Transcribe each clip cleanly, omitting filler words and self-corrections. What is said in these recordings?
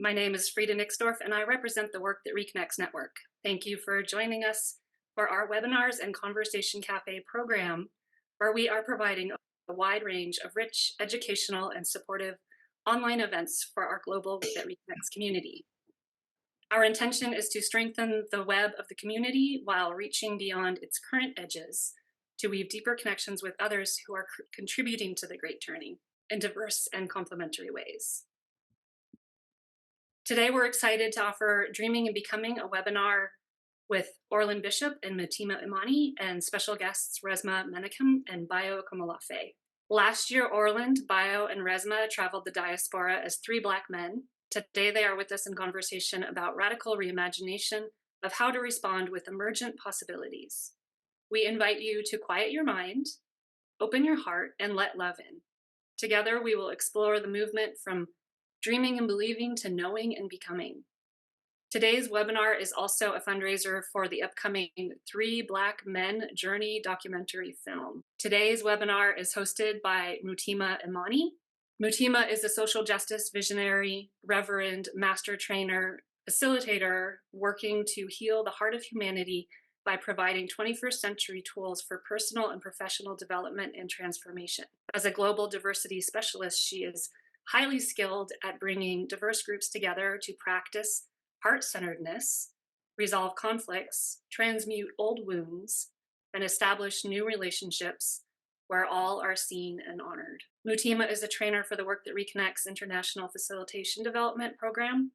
My name is Frieda Nixdorf, and I represent the Work That Reconnects network. Thank you for joining us for our webinars and Conversation Cafe program, where we are providing a wide range of rich, educational, and supportive online events for our global Work That Reconnects community. Our intention is to strengthen the web of the community while reaching beyond its current edges to weave deeper connections with others who are contributing to the Great Turning in diverse and complementary ways. Today, we're excited to offer Dreaming and Becoming, a webinar with Orland Bishop and Mutima Imani and special guests Resmaa Menakem and Bayo Akomolafe. Last year, Orland, Bayo, and Resmaa traveled the diaspora as 3 Black men. Today, they are with us in conversation about radical reimagination of how to respond with emergent possibilities. We invite you to quiet your mind, open your heart, and let love in. Together, we will explore the movement from dreaming and believing to knowing and becoming. Today's webinar is also a fundraiser for the upcoming 3 Black Men Journey documentary film. Today's webinar is hosted by Mutima Imani. Mutima is a social justice visionary, reverend, master trainer, facilitator, working to heal the heart of humanity by providing 21st century tools for personal and professional development and transformation. As a global diversity specialist, she is highly skilled at bringing diverse groups together to practice heart-centeredness, resolve conflicts, transmute old wounds, and establish new relationships where all are seen and honored. Mutima is a trainer for the Work That Reconnects International Facilitation Development Program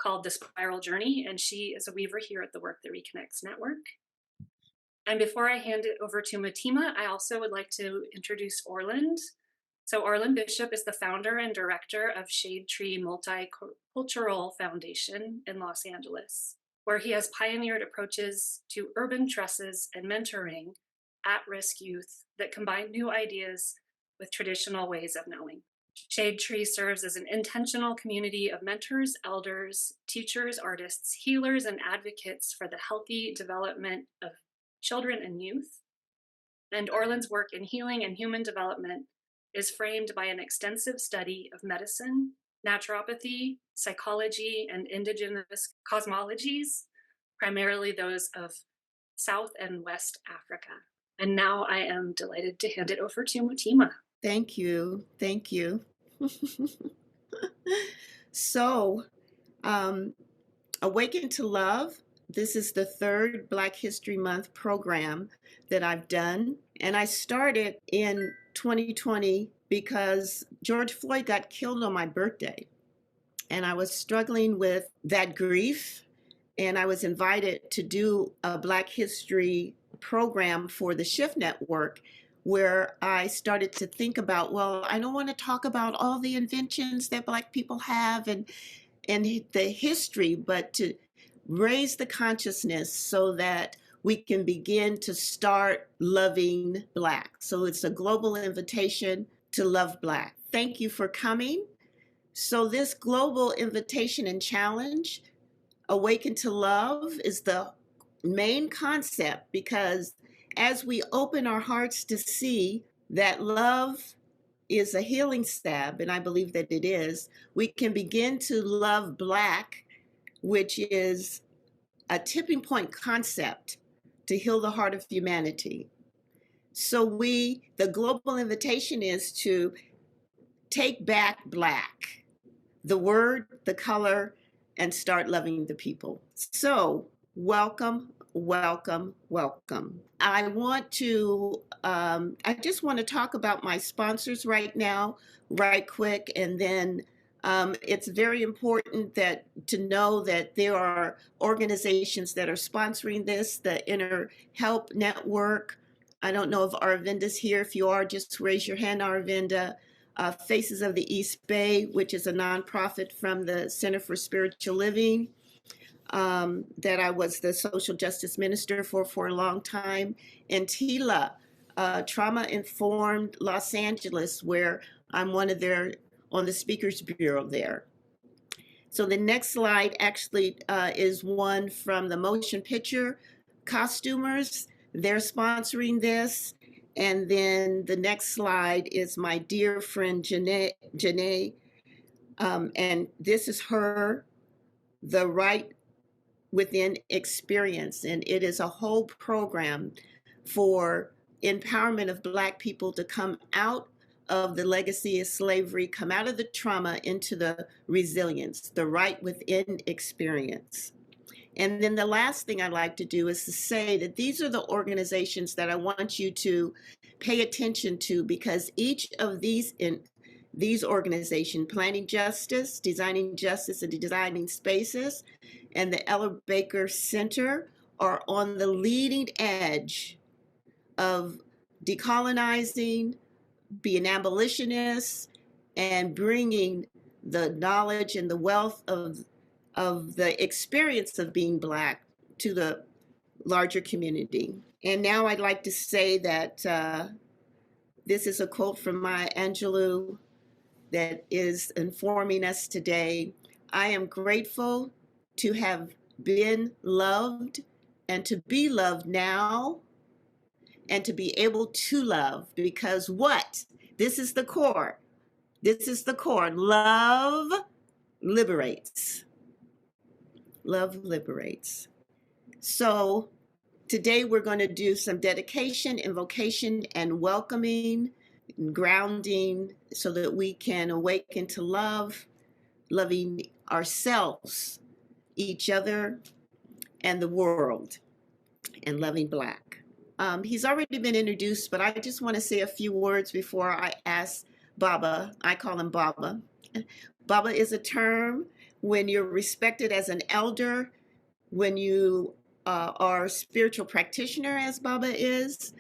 called The Spiral Journey, and she is a weaver here at the Work That Reconnects Network. And before I hand it over to Mutima, I also would like to introduce Orland. So Orland Bishop is the founder and director of Shade Tree Multicultural Foundation in Los Angeles, where he has pioneered approaches to urban trusses and mentoring at-risk youth that combine new ideas with traditional ways of knowing. Shade Tree serves as an intentional community of mentors, elders, teachers, artists, healers, and advocates for the healthy development of children and youth. And Orland's work in healing and human development is framed by an extensive study of medicine, naturopathy, psychology, and indigenous cosmologies, primarily those of South and West Africa. And now I am delighted to hand it over to Mutima. Thank you. Thank you. So, Awaken to Love. This is the 3rd Black History Month program that I've done. And I started in 2020 because George Floyd got killed on my birthday. And I was struggling with that grief. And I was invited to do a Black History program for the Shift Network, where I started to think about, well, I don't want to talk about all the inventions that Black people have and the history, but to raise the consciousness so that we can begin to start loving Black. So it's a global invitation to love Black. Thank you for coming. So this global invitation and challenge, Awaken to Love, is the main concept, because as we open our hearts to see that love is a healing stab, and I believe that it is, we can begin to love Black, which is a tipping point concept to heal the heart of humanity. So the global invitation is to take back Black, the word, the color, and start loving the people. So welcome, welcome, welcome. I just want to talk about my sponsors right now, right quick, and then it's very important to know that there are organizations that are sponsoring this, the Inner Help Network. I don't know if Aravinda's here. If you are, just raise your hand, Aravinda. Faces of the East Bay, which is a nonprofit from the Center for Spiritual Living, that I was the social justice minister for a long time. And TILA, Trauma Informed Los Angeles, where I'm on the Speakers Bureau there. So the next slide actually is one from the Motion Picture Costumers. They're sponsoring this. And then the next slide is my dear friend Janae And this is her, the Right Within experience. And it is a whole program for empowerment of Black people to come out of the legacy of slavery, come out of the trauma into the resilience, the Right Within experience. And then the last thing I'd like to do is to say that these are the organizations that I want you to pay attention to, because each of these organizations, Planning Justice, Designing Justice, and Designing Spaces, and the Ella Baker Center are on the leading edge of decolonizing, being abolitionists, and bringing the knowledge and the wealth of the experience of being Black to the larger community. And now I'd like to say that this is a quote from Maya Angelou that is informing us today. I am grateful to have been loved and to be loved now and to be able to love, because what? This is the core. This is the core. Love liberates. Love liberates. So today we're going to do some dedication, invocation, and welcoming, and grounding, so that we can awaken to love, loving ourselves, each other, and the world, and loving Black. He's already been introduced, but I just want to say a few words before I ask Baba. I call him Baba. Baba is a term when you're respected as an elder, when you are a spiritual practitioner, as Baba is.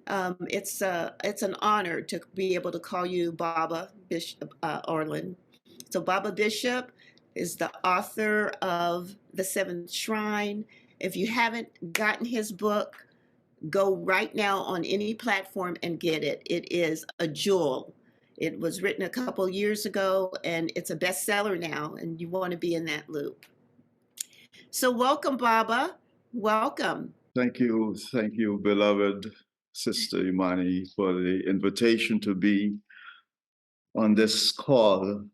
It's an honor to be able to call you Baba Bishop Orland. So Baba Bishop is the author of The Seventh Shrine. If you haven't gotten his book, go right now on any platform and get it. It is a jewel. It was written a couple years ago, and it's a bestseller now, and you want to be in that loop. So welcome, Baba. Welcome. Thank you, beloved Sister Imani, for the invitation to be on this call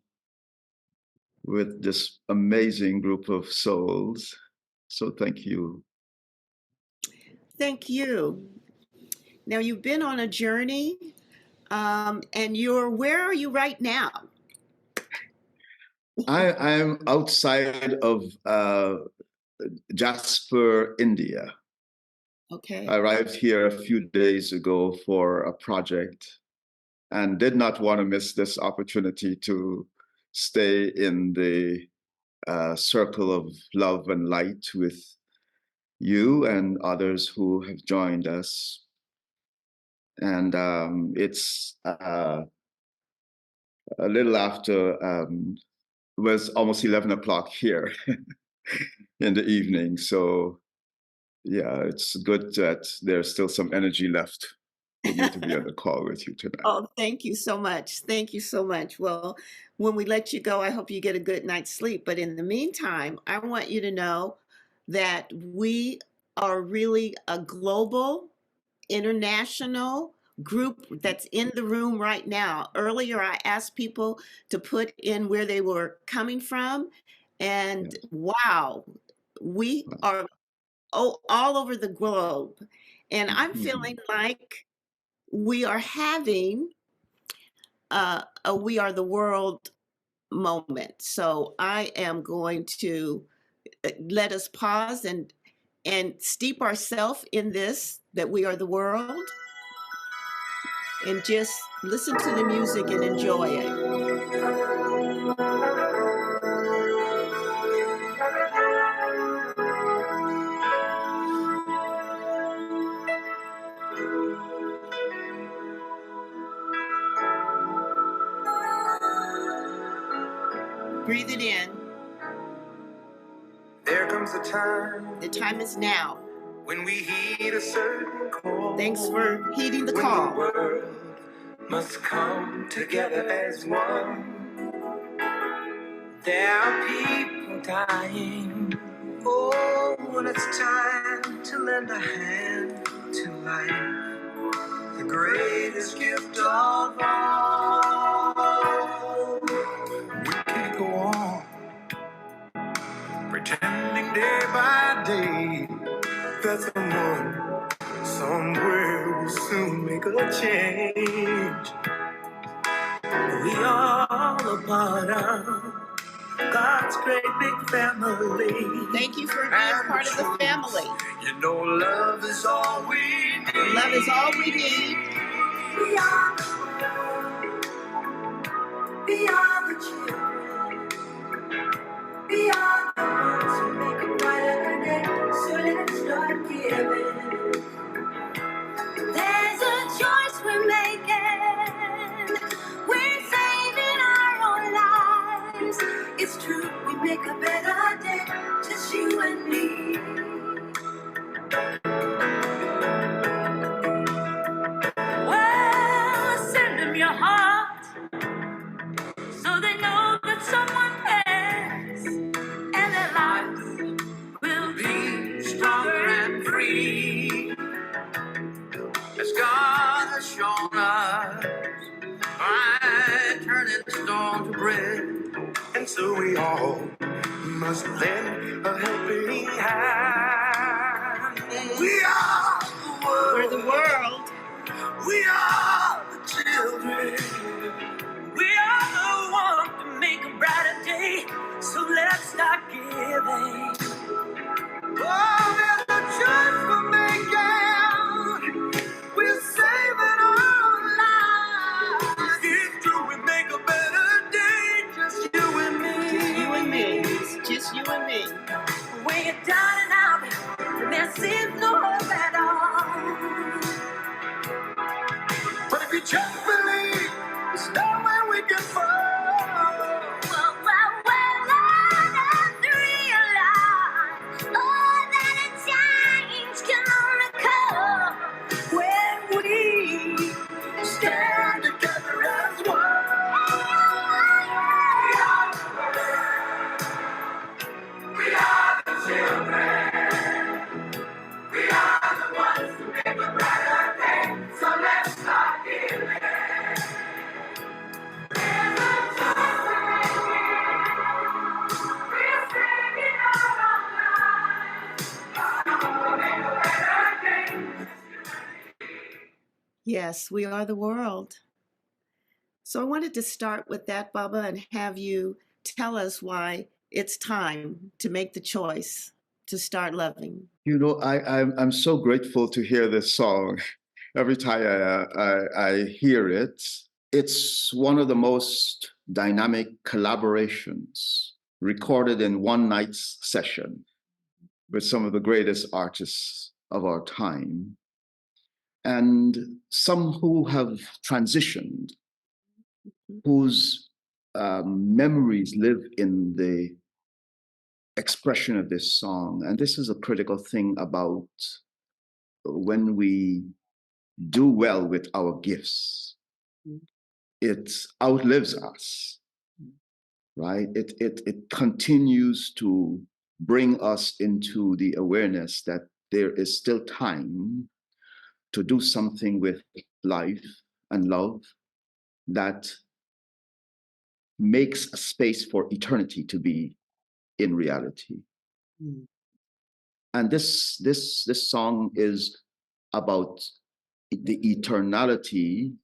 with this amazing group of souls. So thank you. Thank you. Now, you've been on a journey, and where are you right now? I'm outside of Jasper, India. Okay. I arrived here a few days ago for a project and did not want to miss this opportunity to stay in the circle of love and light with you and others who have joined us. And it's a little after, it was almost 11 o'clock here in the evening. So yeah, it's good that there's still some energy left for me to be on the call with you tonight. Oh, thank you so much. Thank you so much. Well, when we let you go, I hope you get a good night's sleep. But in the meantime, I want you to know that we are really a global, international group that's in the room right now. Earlier, I asked people to put in where they were coming from. And Yes. Wow, we are all over the globe. And I'm feeling like we are having a We Are the World moment. So I am going to let us pause and steep ourselves in this, that we are the world, and just listen to the music and enjoy it. Breathe it in. There comes a time. The time is now. When we heed a certain call. Thanks for heeding the when call. The world must come together as one. There are people dying. Oh, when it's time to lend a hand to life, the greatest gift of all. We can't go pretending day by day that someone somewhere will soon make a change. We all a part of God's great big family. Thank you for being part of the family. You know, love is all we need. Love is all we need. We are the world. We are the children. We are the ones who make a brighter day. So let's start giving. There's a choice we're making. We're saving our own lives. It's true, we make a better day. Just you and me. Well, send them your heart so they know that someone cares, and their lives will be stronger and free. As God has shown us by turning stone to bread. And so we all must lend a helping hand. We are the world. We're the world. We are the children. We are the ones to make a brighter day. So let's start giving. Oh, there's a choice we're making. We're saving our lives. It's true, we make a better day. Just you and me. Just you and me. It's just you and me. When you're down and out, there seems no hope at all. But if you just believe, there's nowhere we can fall. Stand together as one. We are the children. We are the ones who make a brighter day. So let's start giving. There's a choice we're making. We're saving our own lives. So make a better day. Yes, we are the world. So I wanted to start with that, Baba, and have you tell us why it's time to make the choice to start loving. You know, I'm so grateful to hear this song. Every time I hear it, it's one of the most dynamic collaborations recorded in one night's session with some of the greatest artists of our time, and some who have transitioned, whose memories live in the expression of this song. And this is a critical thing about when we do well with our gifts. It outlives us, right? It continues to bring us into the awareness that there is still time to do something with life and love that makes a space for eternity to be in reality. And this song is about the eternality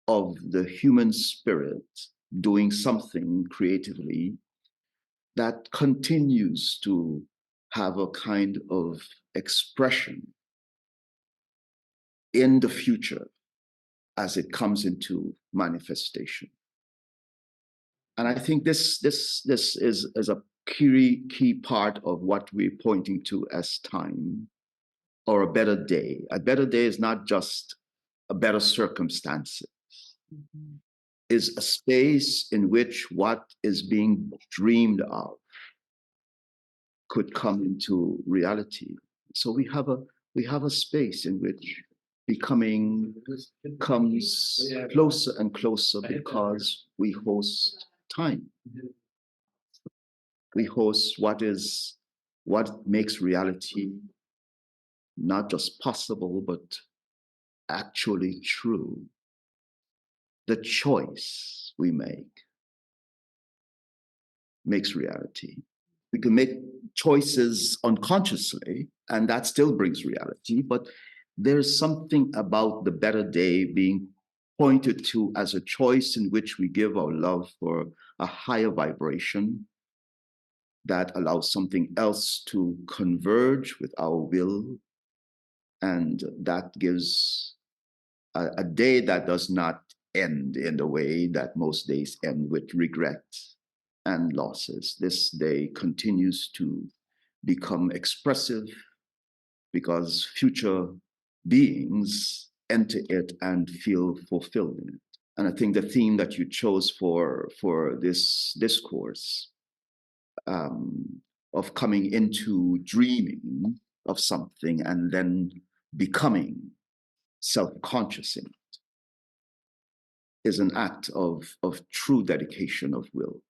of the human spirit doing something creatively that continues to have a kind of expression in the future as it comes into manifestation. And I think this is a key part of what we're pointing to as time, or a better day. A better day is not just a better circumstances. Is a space in which what is being dreamed of could come into reality. So we have a space in which becoming comes closer and closer because we host time. We host what makes reality not just possible, but actually true. The choice we make makes reality. We can make choices unconsciously, and that still brings reality. But there's something about the better day being pointed to as a choice in which we give our love for a higher vibration that allows something else to converge with our will. And that gives a day that does not end in the way that most days end, with regret and losses. This day continues to become expressive because future beings enter it and feel fulfilled in it. And I think the theme that you chose for this discourse, of coming into dreaming of something and then becoming self-conscious in it, is an act of true dedication of will.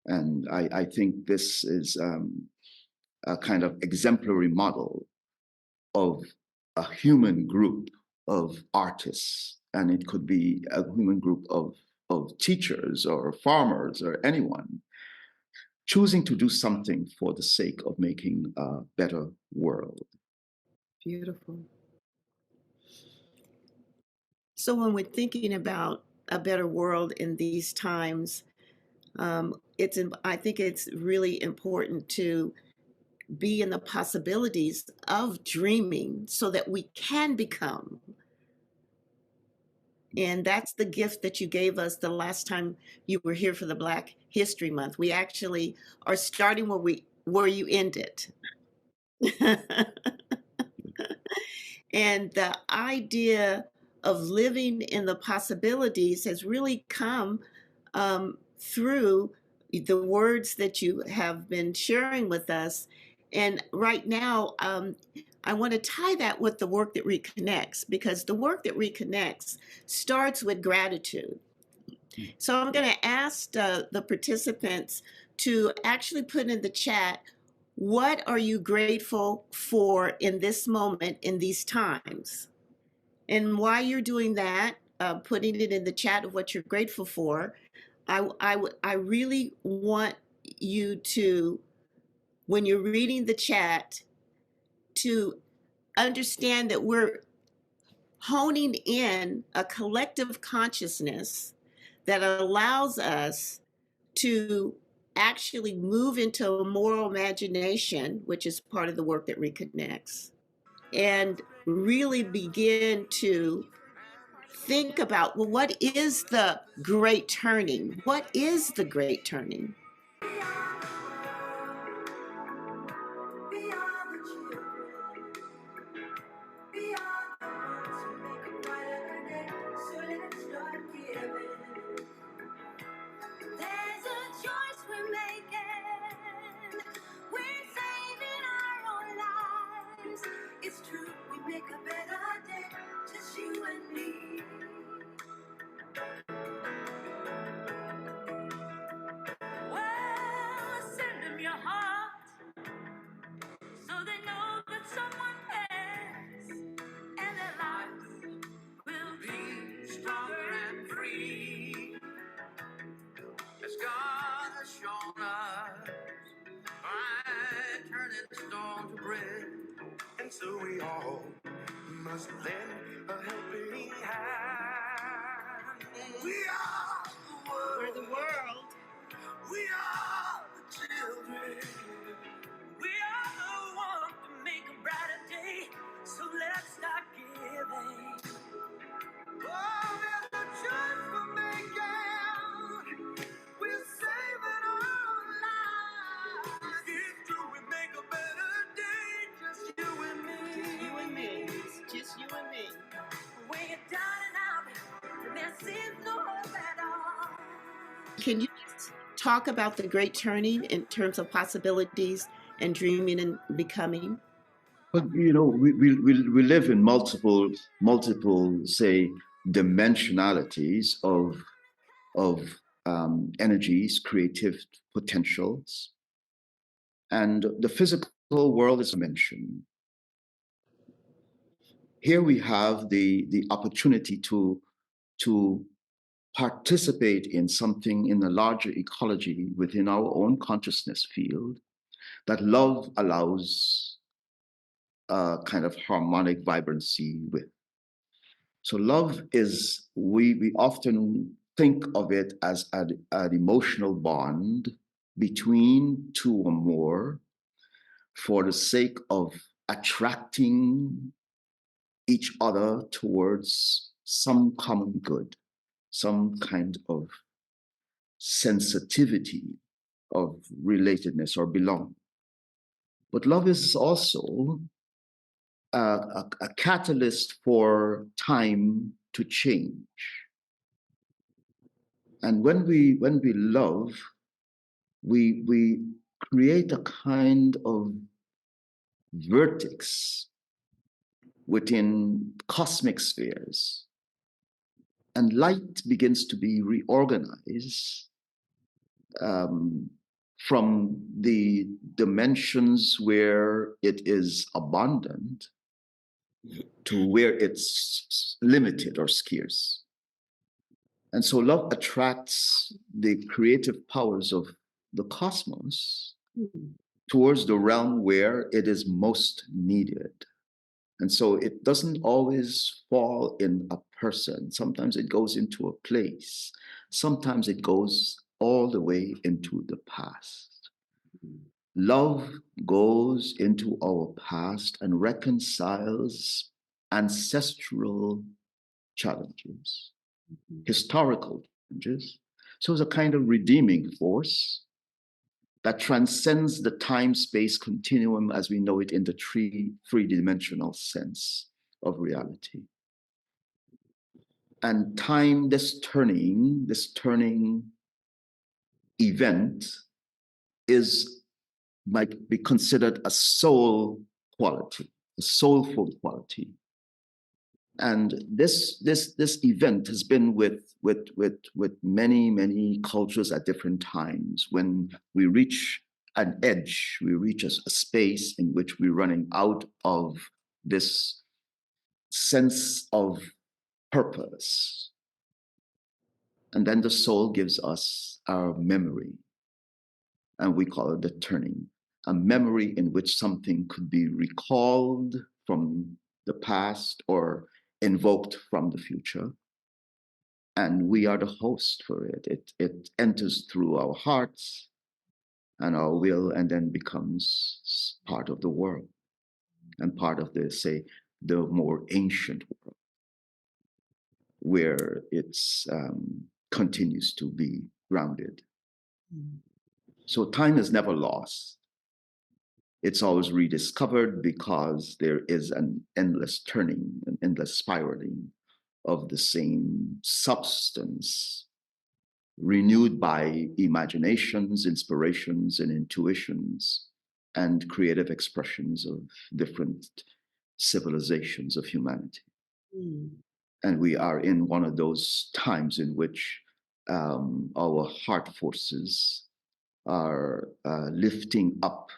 And I think this is a kind of exemplary model of a human group of artists. And it could be a human group of teachers or farmers or anyone choosing to do something for the sake of making a better world. Beautiful. So when we're thinking about a better world in these times, I think it's really important to be in the possibilities of dreaming so that we can become. And that's the gift that you gave us the last time you were here for the Black History Month. We actually are starting where you ended. And the idea of living in the possibilities has really come through the words that you have been sharing with us. And right now, I want to tie that with the work that reconnects, because the work that reconnects starts with gratitude. So I'm going to ask the participants to actually put in the chat, what are you grateful for in this moment, in these times? And while you're doing that, putting it in the chat of what you're grateful for, I really want you to, when you're reading the chat, to understand that we're honing in a collective consciousness that allows us to actually move into a moral imagination, which is part of the work that reconnects, and really begin to think about, well, what is the great turning? What is the great turning? It's true, we make a better day, just you and me. Well, send them your heart, so they know that someone cares, and their lives will be stronger and free. As God has shown us, by turning stone to bread. And so we all must lend a helping hand. We are the world. We're the world. We are the children. We are the one to make a brighter day. So let's start giving. Oh, there's a choice we're making. We're saving our lives. It's true, we make a better day. Just you and me. Just you and me. It's just you and me. When you're down and out, and there seems no hope at all. Can you talk about the great turning in terms of possibilities and dreaming and becoming? But we live in multiple, say, dimensionalities of energies, creative potentials, and the physical world is a dimension. Here we have the opportunity to participate in something in a larger ecology within our own consciousness field, that love allows a kind of harmonic vibrancy with. So love is, we often think of it as an emotional bond between two or more for the sake of attracting each other towards some common good, some kind of sensitivity of relatedness or belonging. But love is also a catalyst for time to change. And when we love, we create a kind of vertex within cosmic spheres, and light begins to be reorganized from the dimensions where it is abundant to where it's limited or scarce. And so love attracts the creative powers of the cosmos towards the realm where it is most needed. And so it doesn't always fall in a person. Sometimes it goes into a place. Sometimes it goes all the way into the past. Love goes into our past and reconciles ancestral challenges, historical challenges. So it's a kind of redeeming force that transcends the time-space continuum as we know it in the three-dimensional sense of reality. And time, this turning event might be considered a soul quality, a soulful quality. And this event has been with many cultures at different times. When we reach an edge, we reach a space in which we're running out of this sense of purpose. And then the soul gives us our memory, and we call it the turning, a memory in which something could be recalled from the past or invoked from the future. And we are the host for it. It enters through our hearts and our will, and then becomes part of the world and part of the more ancient world, where it continues to be grounded. So time is never lost. It's always rediscovered because there is an endless turning, an endless spiraling of the same substance, renewed by imaginations, inspirations, and intuitions, and creative expressions of different civilizations of humanity. And we are in one of those times in which our heart forces are lifting up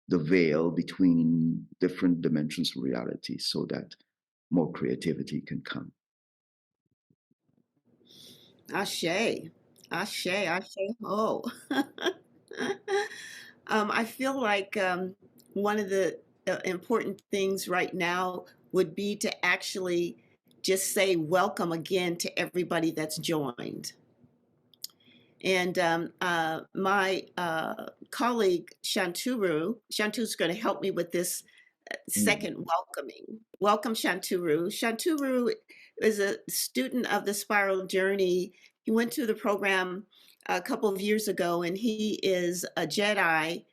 the veil between different dimensions of reality so that more creativity can come. Ashe, ashe, ashe, ho. I feel like one of the important things right now would be to actually just say welcome again to everybody that's joined. And my colleague Shantu's going to help me with this second welcoming. Welcome, Shanturu. Shanturu is a student of the Spiral Journey. He went to the program a couple of years ago, and he is a Jedi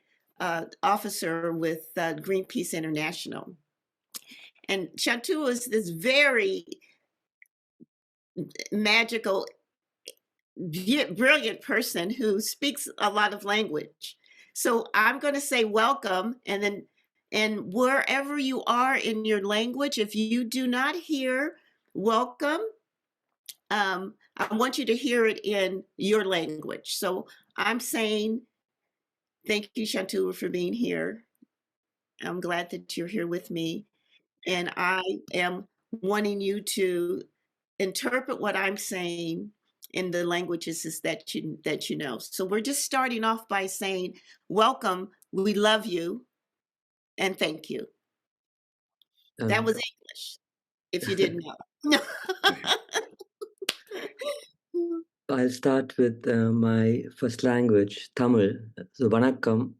officer with Greenpeace International. And Shanturu is this very magical, brilliant person who speaks a lot of language. So I'm going to say welcome, and wherever you are in your language, if you do not hear welcome, I want you to hear it in your language. So I'm saying thank you, Shantu, for being here. I'm glad that you're here with me. And I am wanting you to interpret what I'm saying in the languages that you know. So we're just starting off by saying welcome we love you, and thank you. That was English, if you didn't know. I'll start with my first language, Tamil. So, Vanakkam.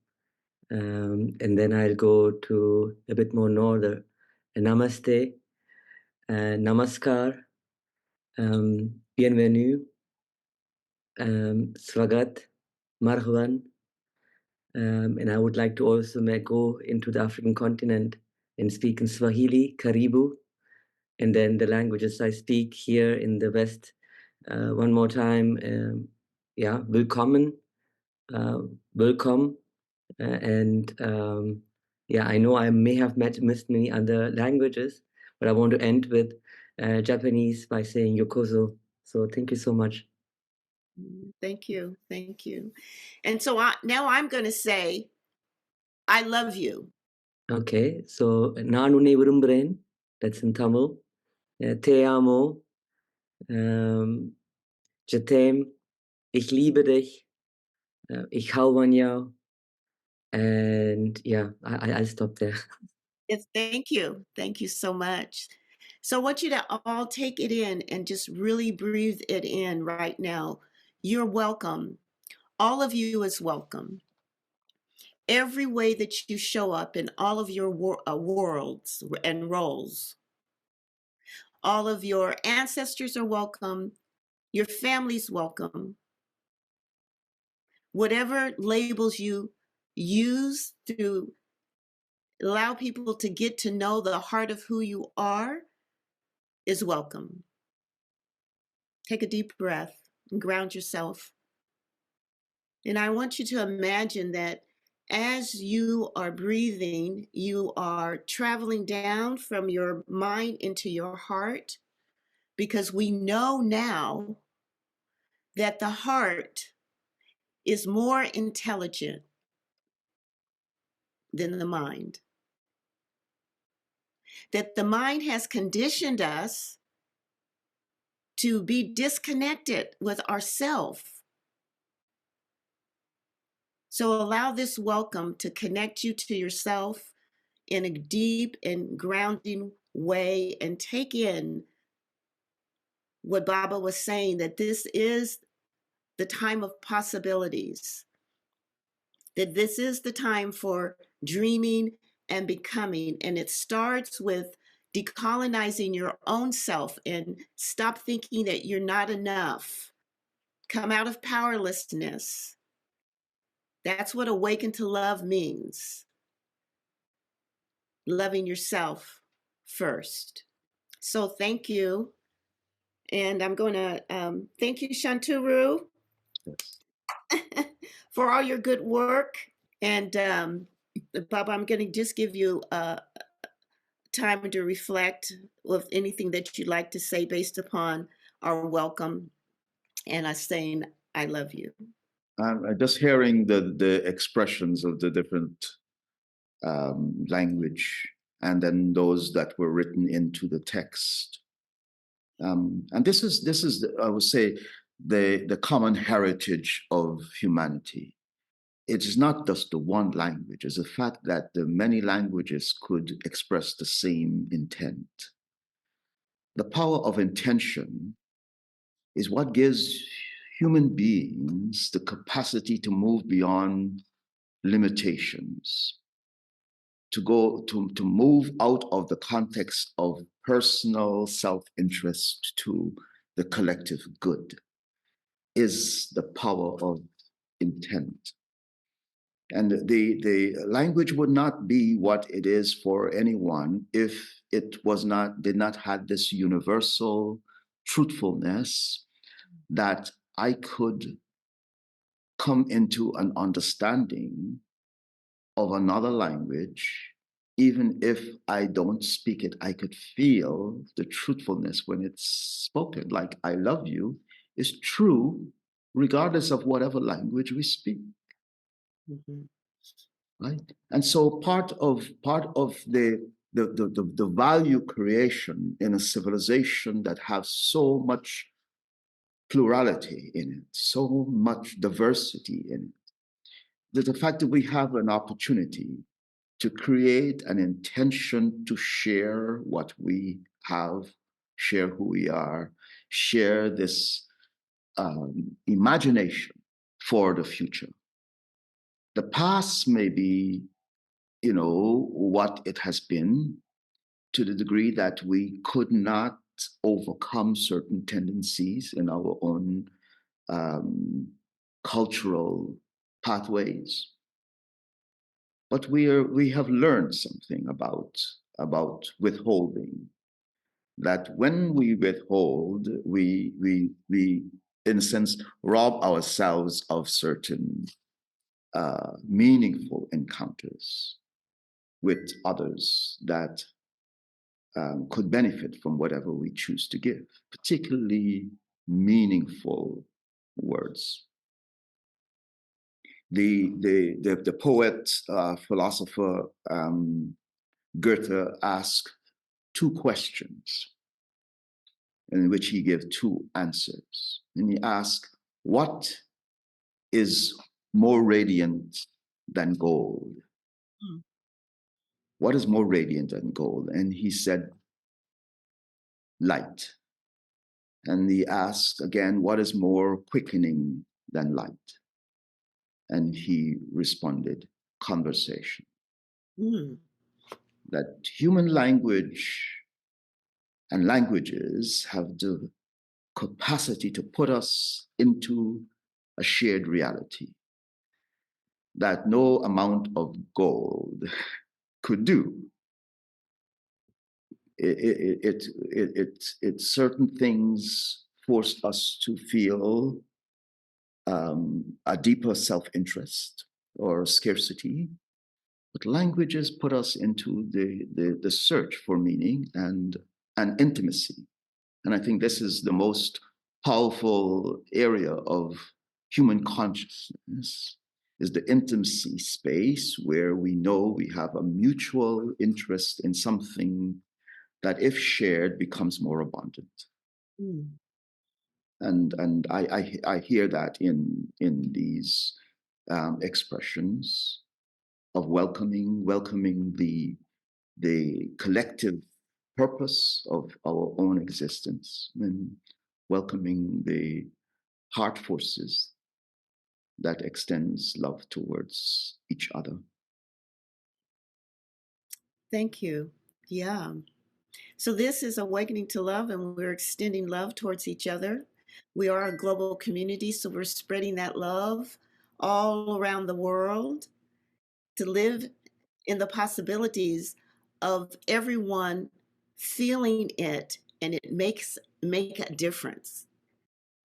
And then I'll go to a bit more northern. Namaste, Namaskar, Bienvenue, Swagat, Marhaban. And I would like to also go into the African continent and speak in Swahili, Karibu, and then the languages I speak here in the West. One more time, Willkommen, welcome, and I know I may have missed many other languages, but I want to end with Japanese by saying Yokozo. So thank you so much. Thank you. Thank you. And so now I'm going to say, I love you. Okay, so Naan unne virumburen, that's in Tamil. Te amo, Jatem, ich liebe dich, ich hau van jou. And I'll stop there. Yes, thank you. Thank you so much. So I want you to all take it in and just really breathe it in right now. You're welcome. All of you is welcome. Every way that you show up in all of your worlds and roles. All of your ancestors are welcome. Your family's welcome. Whatever labels you use to allow people to get to know the heart of who you are is welcome. Take a deep breath and ground yourself. And I want you to imagine that as you are breathing, you are traveling down from your mind into your heart, because we know now that the heart is more intelligent than the mind. That the mind has conditioned us to be disconnected with ourself. So allow this welcome to connect you to yourself in a deep and grounding way, and take in what Baba was saying, that this is the time of possibilities, that this is the time for dreaming and becoming. And it starts with decolonizing your own self and stop thinking that you're not enough. Come out of powerlessness. That's what awaken to love means. Loving yourself first. So thank you. And I'm going to thank you, Shanturu, for all your good work. And Baba, I'm going to just give you time to reflect with anything that you'd like to say based upon our welcome and us saying, I love you. I'm just hearing the expressions of the different language, and then those that were written into the text. And this is I would say the common heritage of humanity. It is not just the one language; it's the fact that the many languages could express the same intent. The power of intention is what gives human beings the capacity to move beyond limitations, to move out of the context of personal self-interest to the collective good, is the power of intent. And the language would not be what it is for anyone if it did not have this universal truthfulness that I could come into an understanding of another language. Even if I don't speak it, I could feel the truthfulness when it's spoken. Like I love you is true regardless of whatever language we speak. Mm-hmm. Right? And so part of the value creation in a civilization that has so much plurality in it, so much diversity in it, the fact that we have an opportunity to create an intention to share what we have, share who we are, share this imagination for the future. The past may be, what it has been, to the degree that we could not overcome certain tendencies in our own cultural pathways. But we have learned something about withholding. That when we withhold, we in a sense rob ourselves of certain meaningful encounters with others that could benefit from whatever we choose to give, particularly meaningful words. The poet, philosopher Goethe asked 2 questions in which he gave 2 answers. And he asked, what is more radiant than gold? What is more radiant than gold? And he said, light. And he asked again, what is more quickening than light? And he responded, conversation. That human language and languages have the capacity to put us into a shared reality that no amount of gold could do. It certain things forced us to feel a deeper self-interest or scarcity, but languages put us into the search for meaning and intimacy. And I think this is the most powerful area of human consciousness, is the intimacy space where we know we have a mutual interest in something that, if shared, becomes more abundant. And I hear that in these expressions of welcoming the collective purpose of our own existence, and welcoming the heart forces that extends love towards each other. Thank you. Yeah. So this is Awakening to Love, and we're extending love towards each other. We are a global community, so we're spreading that love all around the world to live in the possibilities of everyone feeling it, and it make a difference.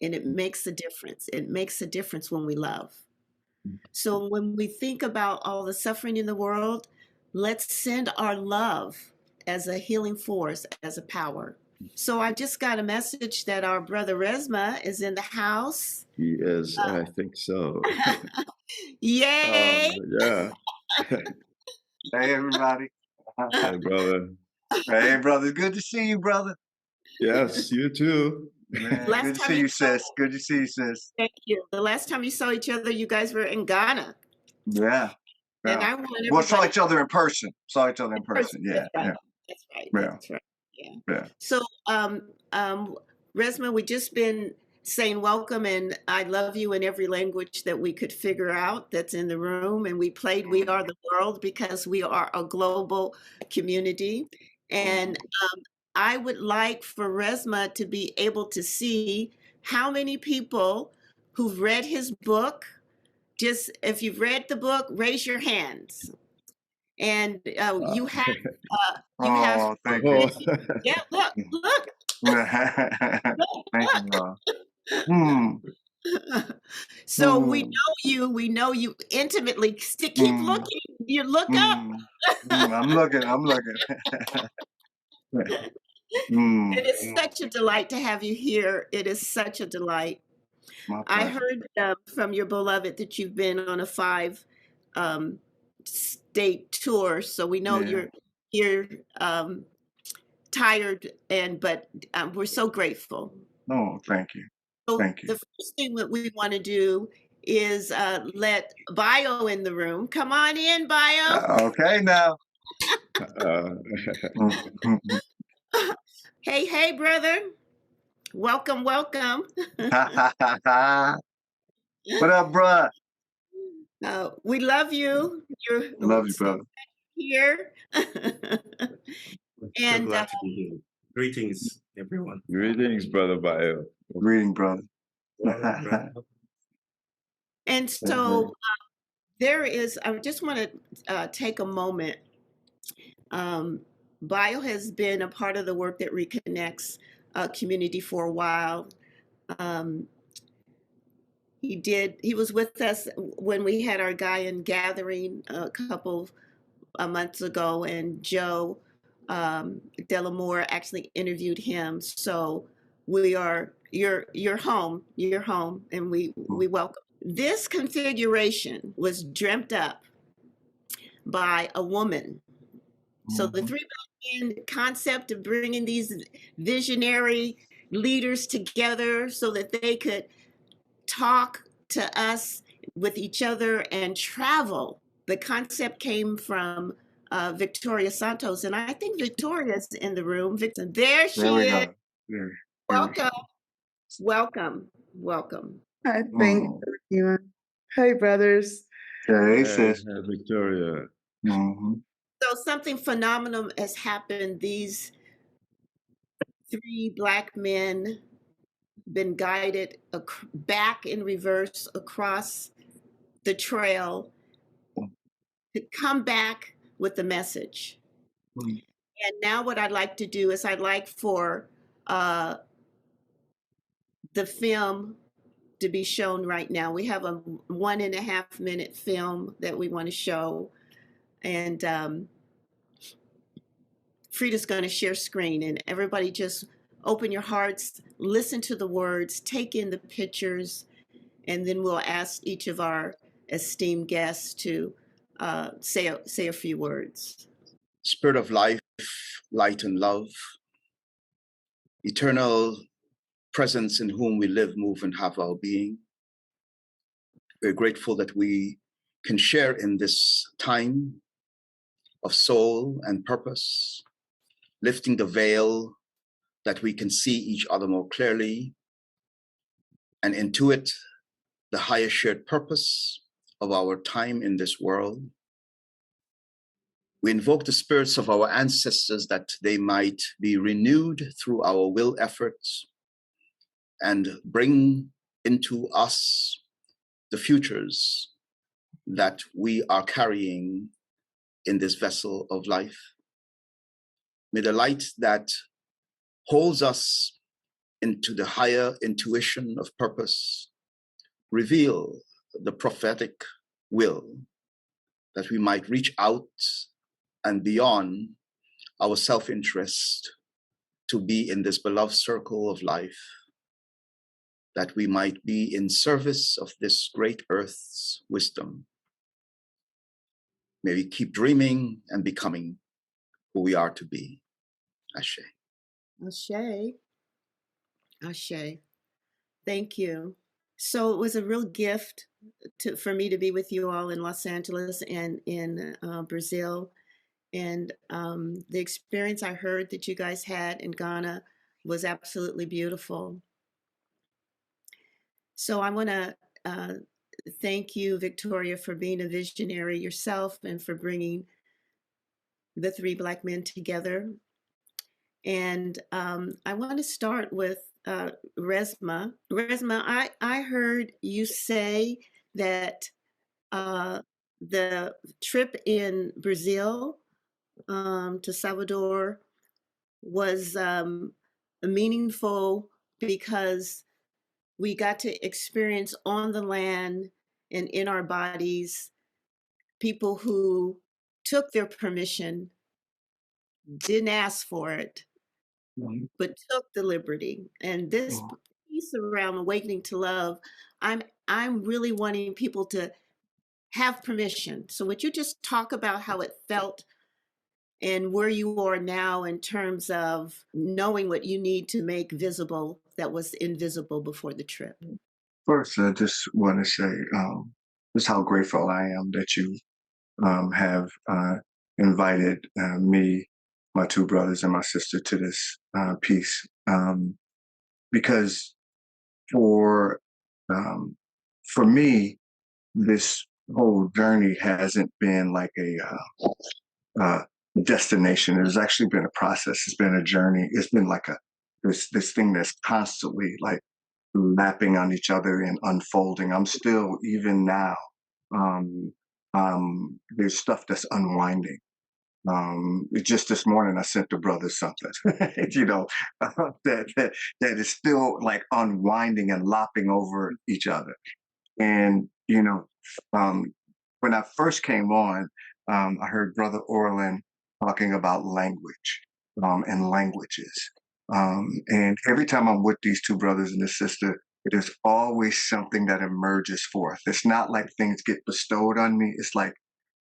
And it makes a difference. It makes a difference when we love. So when we think about all the suffering in the world, let's send our love as a healing force, as a power. So I just got a message that our brother Resmaa is in the house. He is, I think so. Yay! Yeah. Hey, everybody. Hey, brother. Hey, brother. Good to see you, brother. Yes, you too. Man, Last good to time see you you, saw- sis. Good to see you, sis. Thank you. The last time you saw each other, you guys were in Ghana. Yeah. And Yeah. I want Well, saw everybody each other in person. Saw each other in person. Yeah. That's right. Yeah. That's right. Yeah. That's right. Yeah. Yeah. So, Resmaa, we've just been saying welcome and I love you in every language that we could figure out that's in the room. And we played We Are the World because we are a global community. And I would like for Resmaa to be able to see how many people who've read his book. Just if you've read the book, raise your hands. And you have, Thank you. yeah, look. Thank you, Mom. So we know you intimately. Keep looking. You look up. I'm looking. It is such a delight to have you here. It is such a delight. I heard from your beloved that you've been on a 5-state tour, so we know you're tired, but we're so grateful. Oh, thank you. So Thank you. the first thing that we want to do is let Bayo in the room. Come on in, Bayo. Okay, now. Hey, brother. Welcome. What up, bruh? We love you. You're Love you, brother. here. So glad to be here. Greetings, everyone. Greetings, Brother Bayo. Greeting, brother. And so there is, I just want to take a moment. Bayo has been a part of the work that Reconnects community for a while. He was with us when we had our Gaian gathering a couple months ago, and Joe Delamore actually interviewed him. So you're home, and we welcome. This configuration was dreamt up by a woman. So the three Black Men concept of bringing these visionary leaders together so that they could talk to us with each other and travel. The concept came from Victoria Santos, and I think Victoria's in the room. There she is. Welcome. Hi, thank you. Hi, brothers. Hey, sis. Victoria. So something phenomenal has happened. These three Black men been guided back in reverse across the trail to come back with the message. And now what I'd like to do is I'd like for the film to be shown right now. We have a 1.5 minute film that we want to show. And Frida's going to share screen, and everybody just open your hearts, listen to the words, take in the pictures, and then we'll ask each of our esteemed guests to say a few words. Spirit of life, light and love, eternal presence in whom we live, move, and have our being. We're grateful that we can share in this time of soul and purpose, lifting the veil that we can see each other more clearly and intuit the higher shared purpose of our time in this world. We invoke the spirits of our ancestors that they might be renewed through our will efforts and bring into us the futures that we are carrying in this vessel of life. May the light that holds us into the higher intuition of purpose reveal the prophetic will that we might reach out and beyond our self-interest to be in this beloved circle of life, that we might be in service of this great earth's wisdom. May we keep dreaming and becoming who we are to be. Ashe. Ashe. Thank you. So it was a real gift for me to be with you all in Los Angeles and in Brazil. And the experience I heard that you guys had in Ghana was absolutely beautiful. So I want to thank you, Victoria, for being a visionary yourself and for bringing the three Black men together. And I want to start with Resmaa. Resmaa, I heard you say that the trip in Brazil to Salvador was meaningful because we got to experience on the land and in our bodies people who took their permission, didn't ask for it, but took the liberty. And this piece around awakening to love, I'm really wanting people to have permission. So would you just talk about how it felt and where you are now in terms of knowing what you need to make visible that was invisible before the trip? First, I just want to say just how grateful I am that you have invited me, my two brothers, and my sister to this piece. Because for me, this whole journey hasn't been like a destination. It has actually been a process. It's been a journey. It's been like this thing that's constantly like lapping on each other and unfolding. I'm still, even now, there's stuff that's unwinding. Just this morning, I sent the brothers something, that is still like unwinding and lopping over each other. And when I first came on, I heard Brother Orland talking about language and languages. And every time I'm with these two brothers and this sister, there's always something that emerges forth. It's not like things get bestowed on me. It's like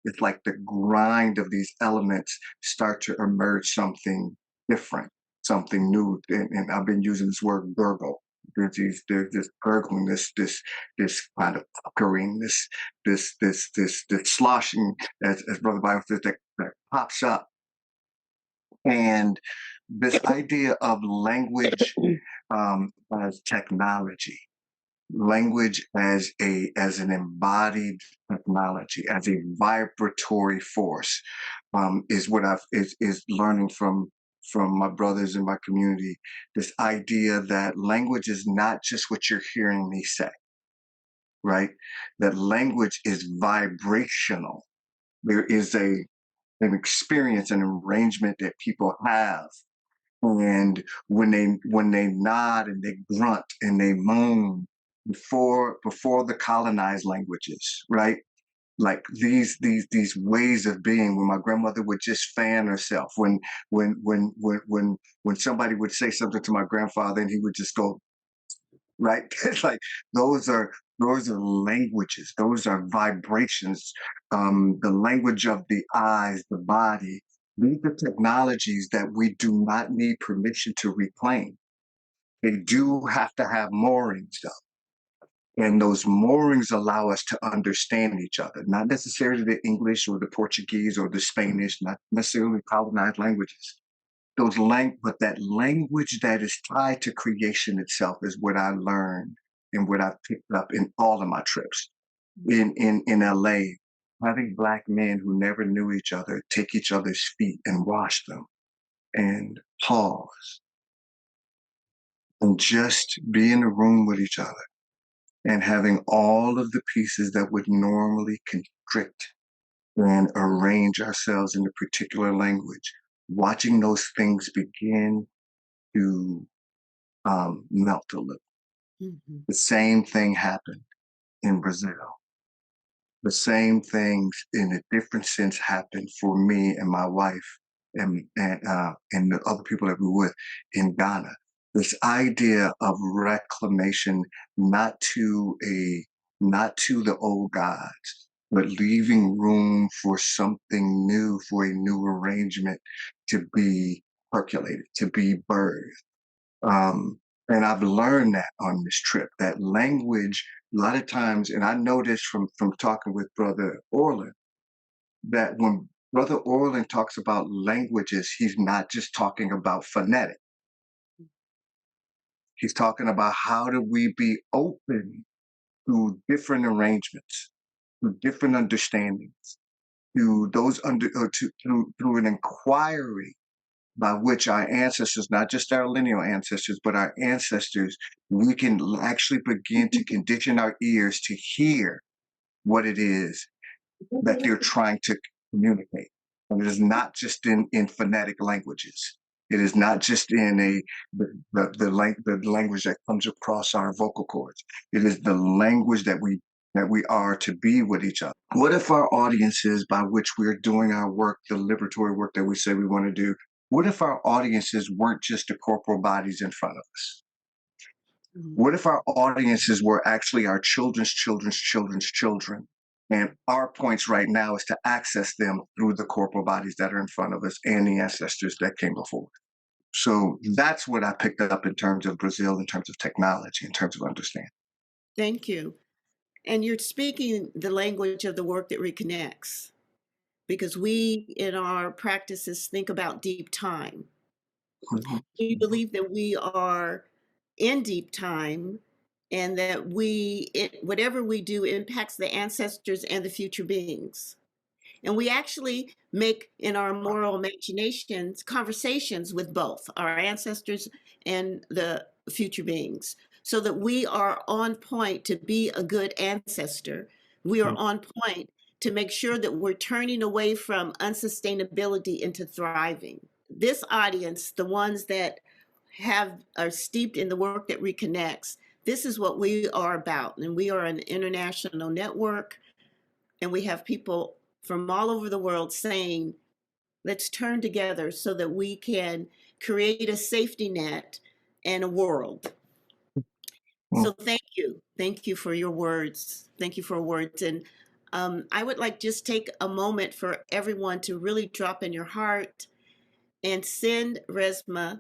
the grind of these elements start to emerge something different, something new. And I've been using this word gurgle. There's this gurgling, this kind of puckering, this sloshing, as Brother Bayo says, that pops up. And this idea of language as technology, language as an embodied technology, as a vibratory force, is what is learning from my brothers in my community. This idea that language is not just what you're hearing me say, right? That language is vibrational. There is an experience, an arrangement that people have. And when they nod and they grunt and they moan before the colonized languages, right? Like these ways of being, when my grandmother would just fan herself, when somebody would say something to my grandfather and he would just go, right? It's like those are languages, those are vibrations, the language of the eyes, the body. These are technologies that we do not need permission to reclaim. They do have to have moorings, though. And those moorings allow us to understand each other, not necessarily the English or the Portuguese or the Spanish, not necessarily colonized languages. But that language that is tied to creation itself is what I learned and what I've picked up in all of my trips. In LA, having Black men who never knew each other take each other's feet and wash them and pause and just be in a room with each other and having all of the pieces that would normally constrict and arrange ourselves in a particular language, watching those things begin to melt a little. Mm-hmm. The same thing happened in Brazil. The same things in a different sense happened for me and my wife and the other people that we were with in Ghana. This idea of reclamation, not to the old gods, but leaving room for something new, for a new arrangement to be percolated, to be birthed. And I've learned that on this trip, that language, a lot of times, and I know this from talking with Brother Orland, that when Brother Orland talks about languages, he's not just talking about phonetic. He's talking about how do we be open to different arrangements, to different understandings, to those through an inquiry by which our ancestors, not just our lineal ancestors, but our ancestors, we can actually begin to condition our ears to hear what it is that they're trying to communicate. And it is not just in phonetic languages. It is not just in the language that comes across our vocal cords. It is the language that we are to be with each other. What if our audiences by which we're doing our work, the liberatory work that we say we want to do, what if our audiences weren't just the corporal bodies in front of us? What if our audiences were actually our children's children's children's children? And our points right now is to access them through the corporal bodies that are in front of us and the ancestors that came before. So that's what I picked up in terms of Brazil, in terms of technology, in terms of understanding. Thank you. And you're speaking the language of the work that reconnects, because we in our practices think about deep time. Mhm. We believe that we are in deep time and that whatever we do impacts the ancestors and the future beings. And we actually make in our moral imaginations conversations with both our ancestors and the future beings so that we are on point to be a good ancestor. We are on point to make sure that we're turning away from unsustainability into thriving. This audience, the ones that are steeped in the work that reconnects, this is what we are about. And we are an international network, and we have people from all over the world saying, let's turn together so that we can create a safety net and a world. So thank you. Thank you for your words. Thank you for words. And I would like just take a moment for everyone to really drop in your heart and send Resmaa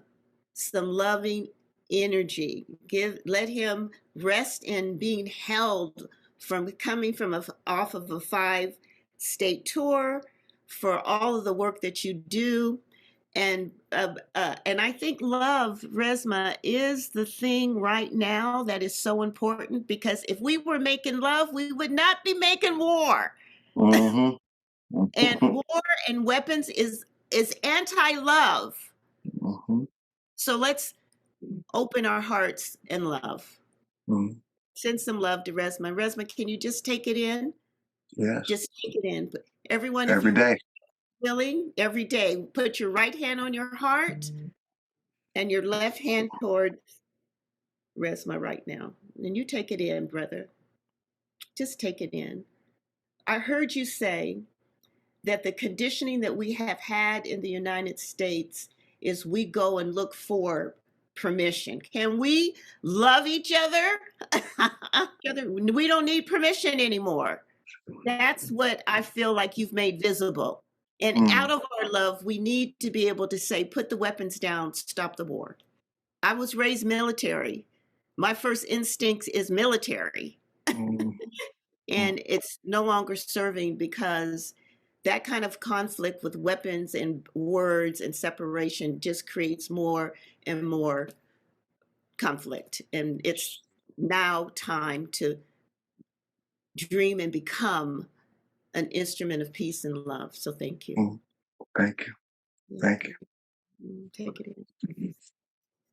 some loving energy. Let him rest in being held from coming from off of a 5-state tour, for all of the work that you do. And I think love, Resmaa, is the thing right now that is so important, because if we were making love, we would not be making war. Mhm. And war and weapons is anti-love. Mhm. So let's open our hearts and love. Mhm. Send some love to Resmaa. Resmaa, can you just take it in? Yes. Just take it in. Everyone, if Every you're day. willing, every day, put your right hand on your heart and your left hand toward Resmaa right now. And you take it in, brother. Just take it in. I heard you say that the conditioning that we have had in the United States is we go and look for permission. Can we love each other? We don't need permission anymore. That's what I feel like you've made visible. And out of our love, we need to be able to say, put the weapons down, stop the war. I was raised military. My first instinct is military. And it's no longer serving, because that kind of conflict with weapons and words and separation just creates more and more conflict. And it's now time to dream and become an instrument of peace and love. So thank you. Thank you. Thank you. Take it in.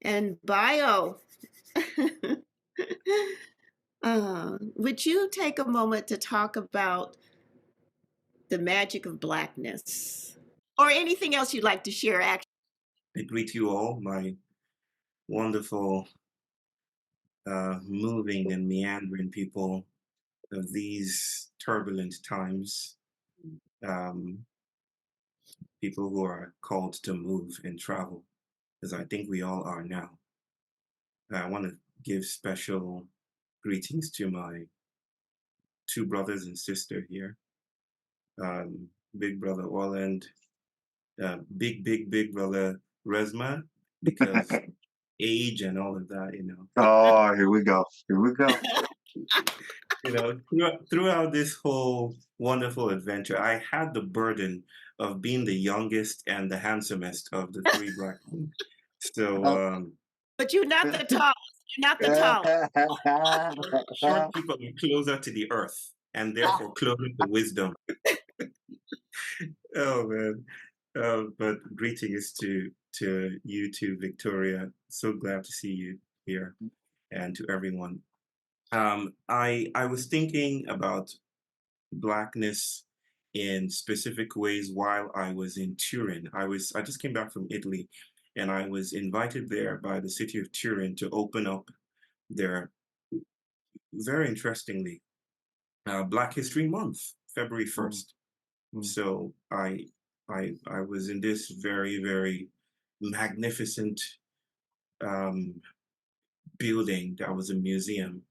And Bayo, would you take a moment to talk about the magic of Blackness, or anything else you'd like to share? Actually, I greet you all, my wonderful, moving and meandering people of these turbulent times. People who are called to move and travel, as I think we all are now. I want to give special greetings to my two brothers and sister here. Big brother Orland, big brother Resmaa, because age and all of that, you know. Oh, here we go. Here we go. You know, throughout this whole wonderful adventure, I had the burden of being the youngest and the handsomest of the three black men. So, but you're not the tallest. You're not the tallest. short people are closer to the earth and therefore closer to wisdom. Oh man. But greetings to you too, Victoria. So glad to see you here, and to everyone. I was thinking about Blackness in specific ways while I was in Turin. I just came back from Italy, and I was invited there by the city of Turin to open up their, very interestingly, Black History Month, February 1st. So I was in this very magnificent building that was a museum,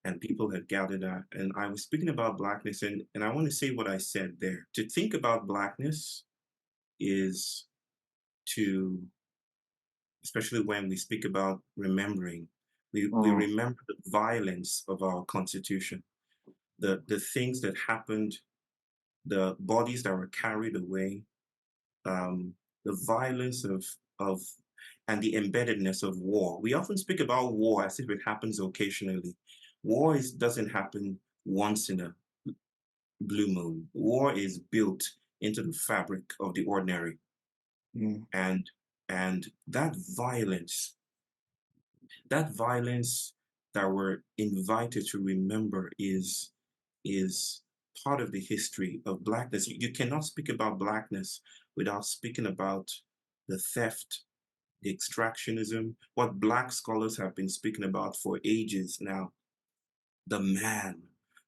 and people had gathered at, and I was speaking about Blackness, and I want to say what I said there. To think about Blackness is to, especially when we speak about remembering, We remember the violence of our Constitution, the things that happened, the bodies that were carried away, the violence of and the embeddedness of war. We often speak about war as if it happens occasionally. War doesn't happen once in a blue moon. War is built into the fabric of the ordinary. And that violence that we're invited to remember is part of the history of Blackness. You cannot speak about Blackness without speaking about the theft, the extractionism, what Black scholars have been speaking about for ages now. The man,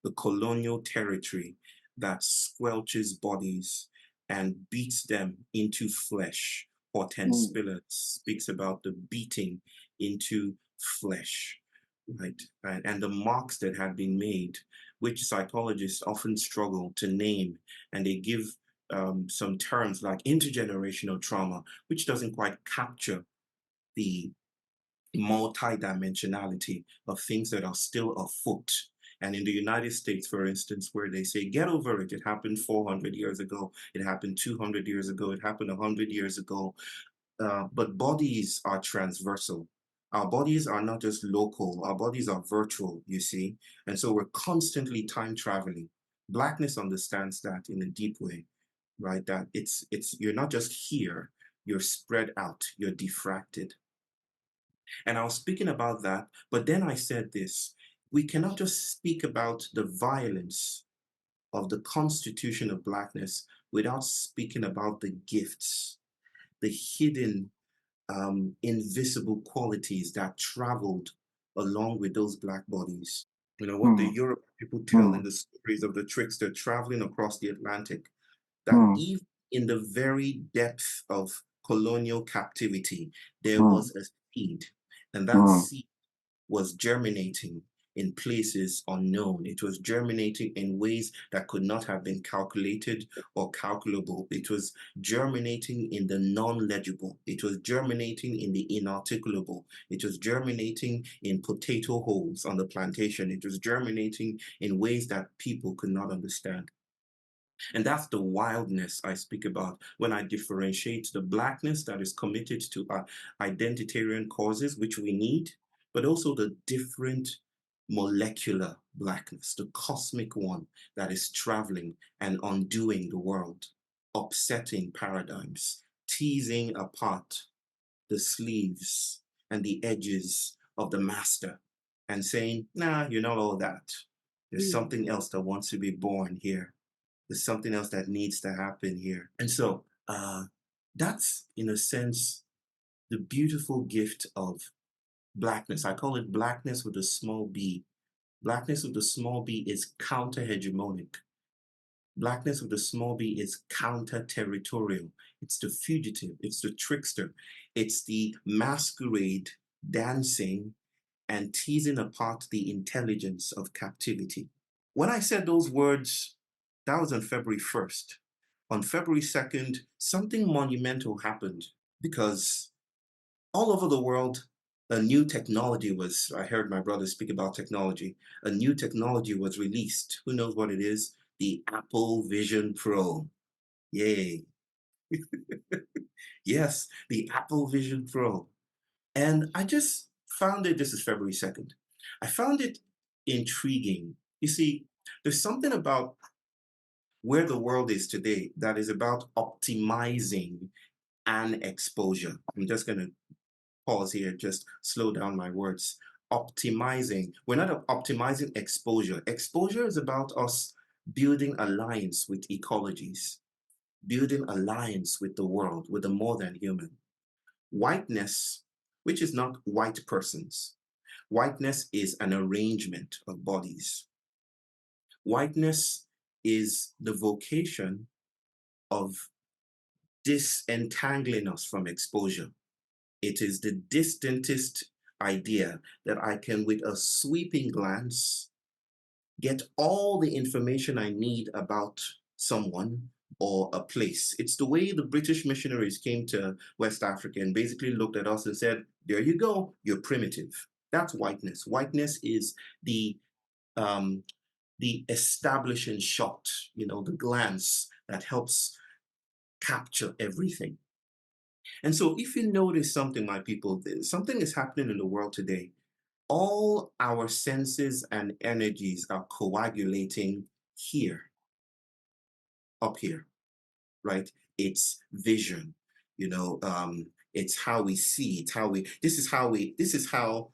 the colonial territory that squelches bodies and beats them into flesh. Hortense Spiller speaks about the beating into flesh, right? And the marks that had been made, which psychologists often struggle to name, and they give some terms like intergenerational trauma, which doesn't quite capture the multidimensionality of things that are still afoot. And in the United States, for instance, where they say, get over it, it happened 400 years ago, it happened 200 years ago, it happened 100 years ago. But bodies are transversal. Our bodies are not just local, our bodies are virtual, you see. And so we're constantly time traveling. Blackness understands that in a deep way, right? That you're not just here, you're spread out, you're diffracted. And I was speaking about that, but then I said this, we cannot just speak about the violence of the constitution of Blackness without speaking about the gifts, the hidden, invisible qualities that traveled along with those Black bodies. You know, what the Europe people tell in the stories of the trickster traveling across the Atlantic, that even in the very depth of colonial captivity, there was a seed, and that seed was germinating in places unknown. It was germinating in ways that could not have been calculated or calculable. It was germinating in the non-legible. It was germinating in the inarticulable. It was germinating in potato holes on the plantation. It was germinating in ways that people could not understand. And that's the wildness I speak about when I differentiate the Blackness that is committed to identitarian causes, which we need, but also the different molecular Blackness, the cosmic one that is traveling and undoing the world, upsetting paradigms, teasing apart the sleeves and the edges of the master and saying, nah, you're not all that. There's something else that wants to be born here. There's something else that needs to happen here. And so that's, in a sense, the beautiful gift of Blackness. I call it Blackness with a small b. Blackness with a small b is counter-hegemonic. Blackness with a small b is counter-territorial. It's the fugitive, it's the trickster, it's the masquerade dancing and teasing apart the intelligence of captivity. When I said those words, that was on February 1st. On February 2nd, something monumental happened because all over the world, a new technology was, I heard my brother speak about technology, a new technology was released. Who knows what it is? The Apple Vision Pro. Yay. Yes, the Apple Vision Pro. And I just found it, this is February 2nd, I found it intriguing. You see, there's something about where the world is today that is about optimizing an exposure. I'm just going to pause here, just slow down my words. Optimizing, we're not optimizing exposure. Exposure is about us building alliance with ecologies, building alliance with the world, with the more than human. Whiteness, which is not white persons. Whiteness is an arrangement of bodies. Whiteness is the vocation of disentangling us from exposure. It is the distantest idea that I can, with a sweeping glance, get all the information I need about someone or a place. It's the way the British missionaries came to West Africa and basically looked at us and said, there you go, you're primitive. That's whiteness. Whiteness is the establishing shot, the glance that helps capture everything. And so if you notice something, my people, something is happening in the world today. All our senses and energies are coagulating here, up here, right? It's vision, it's how we see, this is how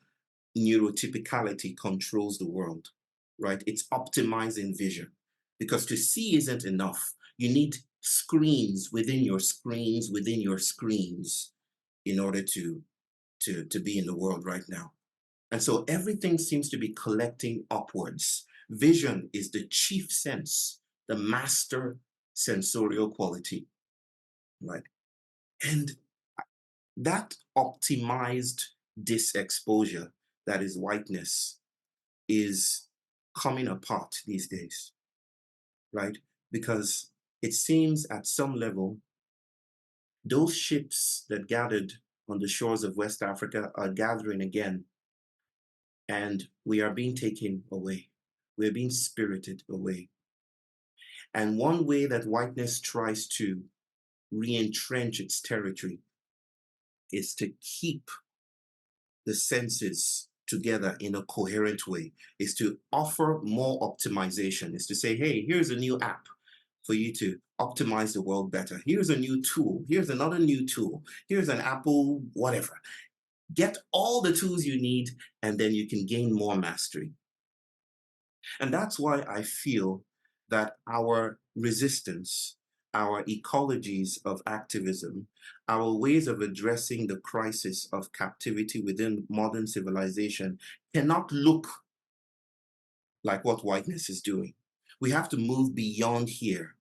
neurotypicality controls the world, right? It's optimizing vision, because to see isn't enough. You need screens within your screens within your screens in order to be in the world right now. And so everything seems to be collecting upwards. Vision is the chief sense, the master sensorial quality, right? And that optimized disexposure, that is whiteness, is coming apart these days, right? Because it seems at some level, those ships that gathered on the shores of West Africa are gathering again, and we are being taken away. We're being spirited away. And one way that whiteness tries to re-entrench its territory is to keep the senses together in a coherent way, is to offer more optimization, is to say, hey, here's a new app for you to optimize the world better. Here's a new tool. Here's another new tool. Here's an Apple, whatever. Get all the tools you need, and then you can gain more mastery. And that's why I feel that our resistance, our ecologies of activism, our ways of addressing the crisis of captivity within modern civilization cannot look like what whiteness is doing. We have to move beyond here.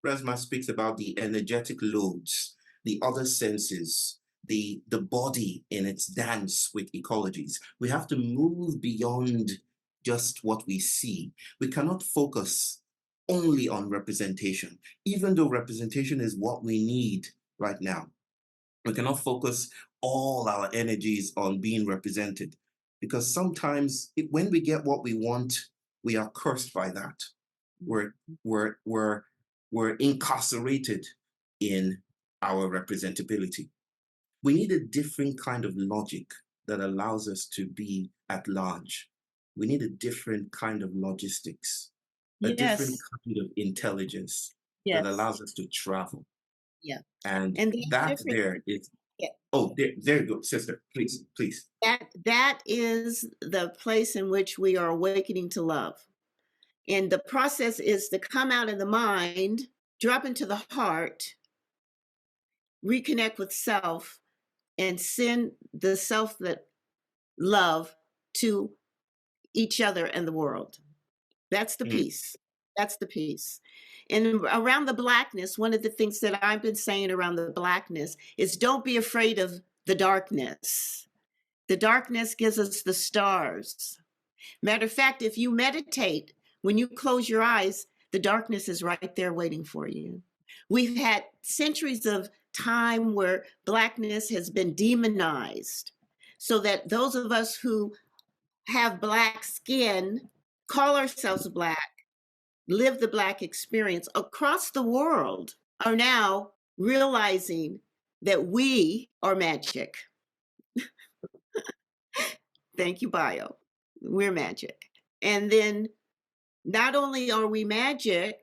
Resmaa speaks about the energetic loads, the other senses, the body in its dance with ecologies. We have to move beyond just what we see. We cannot focus only on representation, even though representation is what we need right now. We cannot focus all our energies on being represented, because sometimes when we get what we want, we are cursed by that. We're incarcerated in our representability. We need a different kind of logic that allows us to be at large. We need a different kind of logistics, a different Yes. kind of intelligence Yes. that allows us to travel. Yeah. And the that different- there is, Yeah. oh, there you go, sister, please. That is the place in which we are awakening to love. And the process is to come out of the mind, drop into the heart, reconnect with self, and send the self that love to each other and the world. That's the peace. That's the peace. And around the Blackness, one of the things that I've been saying around the Blackness is don't be afraid of the darkness. The darkness gives us the stars. Matter of fact, if you meditate, when you close your eyes, the darkness is right there waiting for you. We've had centuries of time where Blackness has been demonized, so that those of us who have Black skin, call ourselves Black, live the Black experience across the world, are now realizing that we are magic. Thank you, Bayo. We're magic. And then not only are we magic,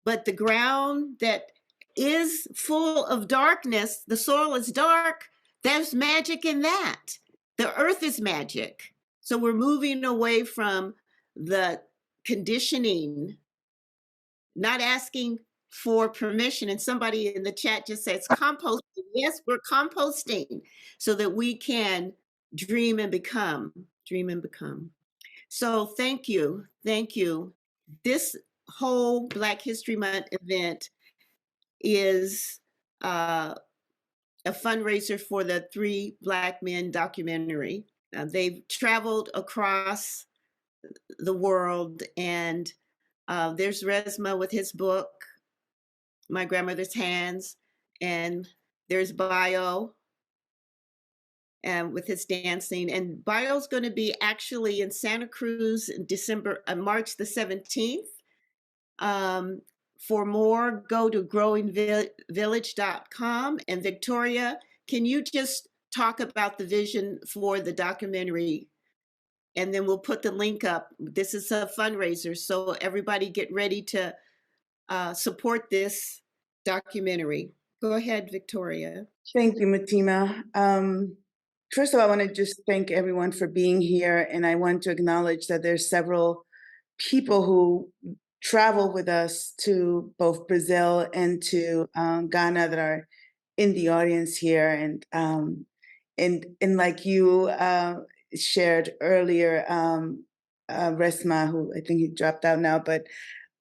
but the ground that is full of darkness, the soil is dark, there's magic in that. The earth is magic. So we're moving away from the conditioning, not asking for permission. And somebody in the chat just says composting. Yes, we're composting so that we can dream and become. So thank you. This whole Black History Month event is a fundraiser for the Three Black Men documentary. They've traveled across the world, and there's Resmaa with his book, My Grandmother's Hands, and there's Bayo, and with his dancing. And Bayo's going to be actually in Santa Cruz in March the 17th. For more, go to growingvillage.com. And Victoria, can you just talk about the vision for the documentary? And then we'll put the link up. This is a fundraiser, so everybody get ready to support this documentary. Go ahead, Victoria. Thank you, Mutima. First of all, I want to just thank everyone for being here. And I want to acknowledge that there's several people who travel with us to both Brazil and to Ghana that are in the audience here. And like you shared earlier, Resmaa, who I think he dropped out now, but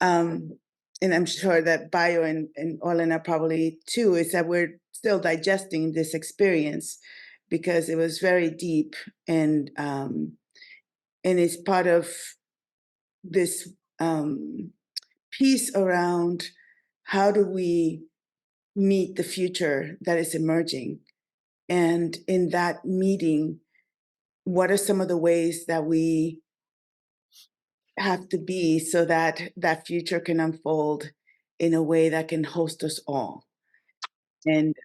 and I'm sure that Bayo and Orland are probably too, is that we're still digesting this experience because it was very deep and it's part of this piece around how do we meet the future that is emerging. And in that meeting, what are some of the ways that we have to be so that that future can unfold in a way that can host us all? And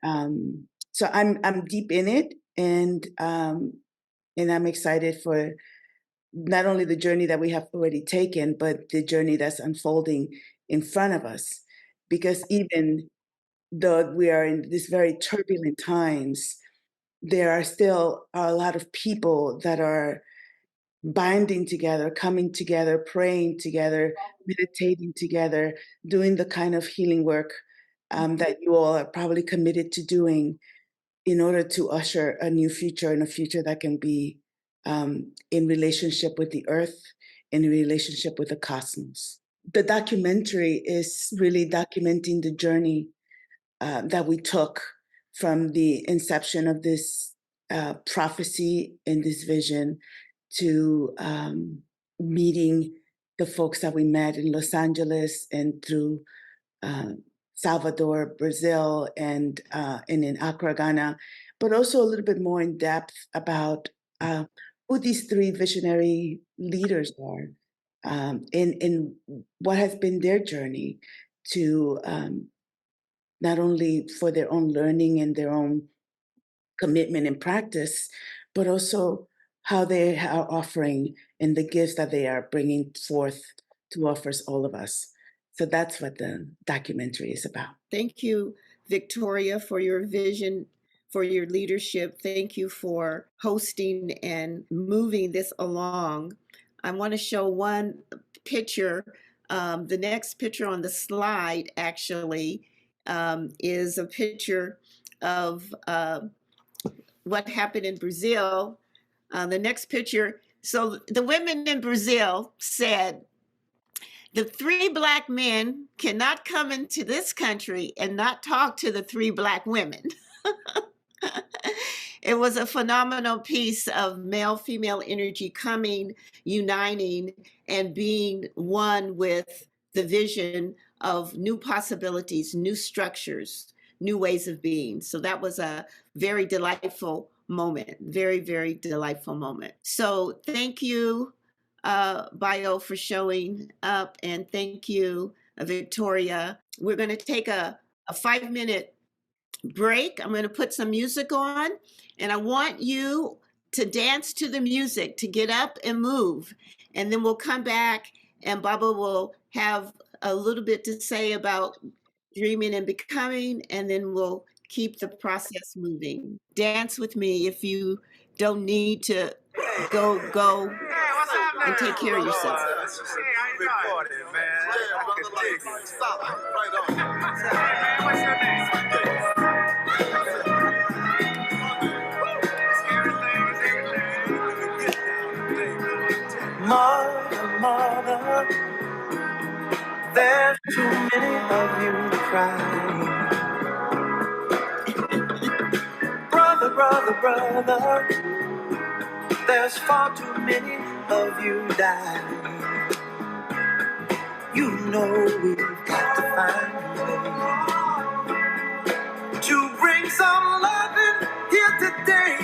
so I'm deep in it, and I'm excited for not only the journey that we have already taken, but the journey that's unfolding in front of us. Because even though we are in these very turbulent times, there are still a lot of people that are binding together, coming together, praying together, meditating together, doing the kind of healing work that you all are probably committed to doing in order to usher a new future and a future that can be in relationship with the earth, in relationship with the cosmos. The documentary is really documenting the journey that we took from the inception of this prophecy and this vision to meeting the folks that we met in Los Angeles and through Salvador, Brazil, and in Accra, Ghana, but also a little bit more in depth about who these three visionary leaders are and what has been their journey to not only for their own learning and their own commitment and practice, but also how they are offering and the gifts that they are bringing forth to offer all of us. So that's what the documentary is about. Thank you, Victoria, for your vision, for your leadership. Thank you for hosting and moving this along. I want to show one picture. The next picture on the slide actually is a picture of what happened in Brazil. The next picture, so the women in Brazil said, the three Black men cannot come into this country and not talk to the three Black women. It was a phenomenal piece of male-female energy coming, uniting, and being one with the vision of new possibilities, new structures, new ways of being. So that was a very delightful moment, very, very delightful moment. So thank you, Bayo, for showing up, and thank you, Victoria. We're going to take a 5-minute break. I'm going to put some music on, and I want you to dance to the music, to get up and move, and then we'll come back and Baba will have a little bit to say about dreaming and becoming, and then we'll keep the process moving. Dance with me if you don't need to go and take care of yourself. Mother, there's too many of you crying. Brother, there's far too many of you dying. You know we've got to find a way to bring some loving here today.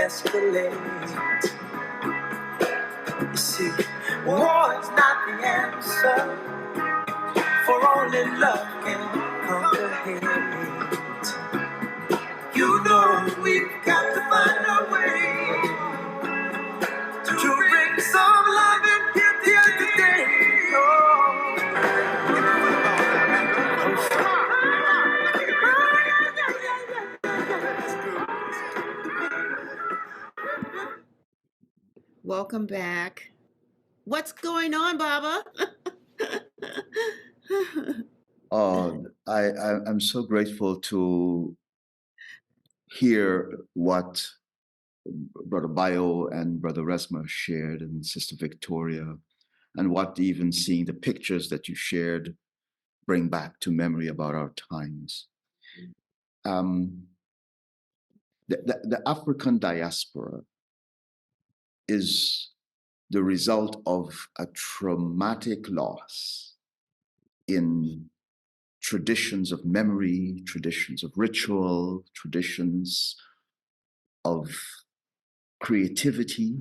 escalate. You see, war is not the answer, for only love can conquer hate. You know we've got to find a way to bring some love in here today. Oh. Welcome back. What's going on, Baba? I'm so grateful to hear what Brother Bayo and Brother Resmaa shared and Sister Victoria, and what even seeing the pictures that you shared bring back to memory about our times. The African diaspora is the result of a traumatic loss in traditions of memory, traditions of ritual, traditions of creativity.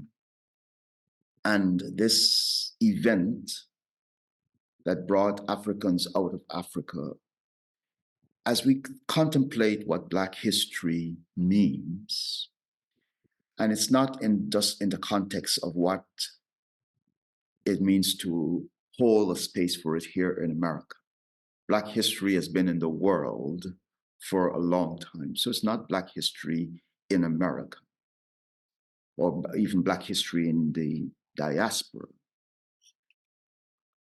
And this event that brought Africans out of Africa, as we contemplate what Black history means, and it's not just in the context of what it means to hold a space for it here in America. Black history has been in the world for a long time. So it's not Black history in America, or even Black history in the diaspora.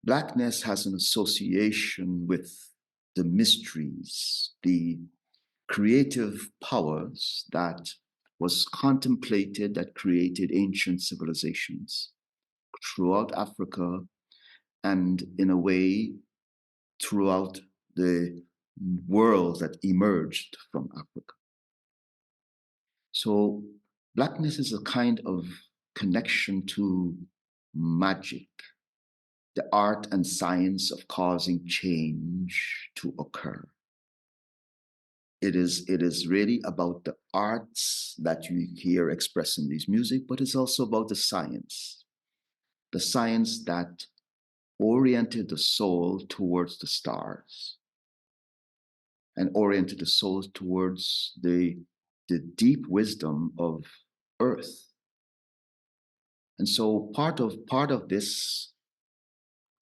Blackness has an association with the mysteries, the creative powers that was contemplated, that created ancient civilizations throughout Africa, and in a way throughout the world that emerged from Africa. So Blackness is a kind of connection to magic, the art and science of causing change to occur. It is really about the arts that you hear expressed in these music, but it's also about the science that oriented the soul towards the stars and oriented the soul towards the deep wisdom of earth. And so part of this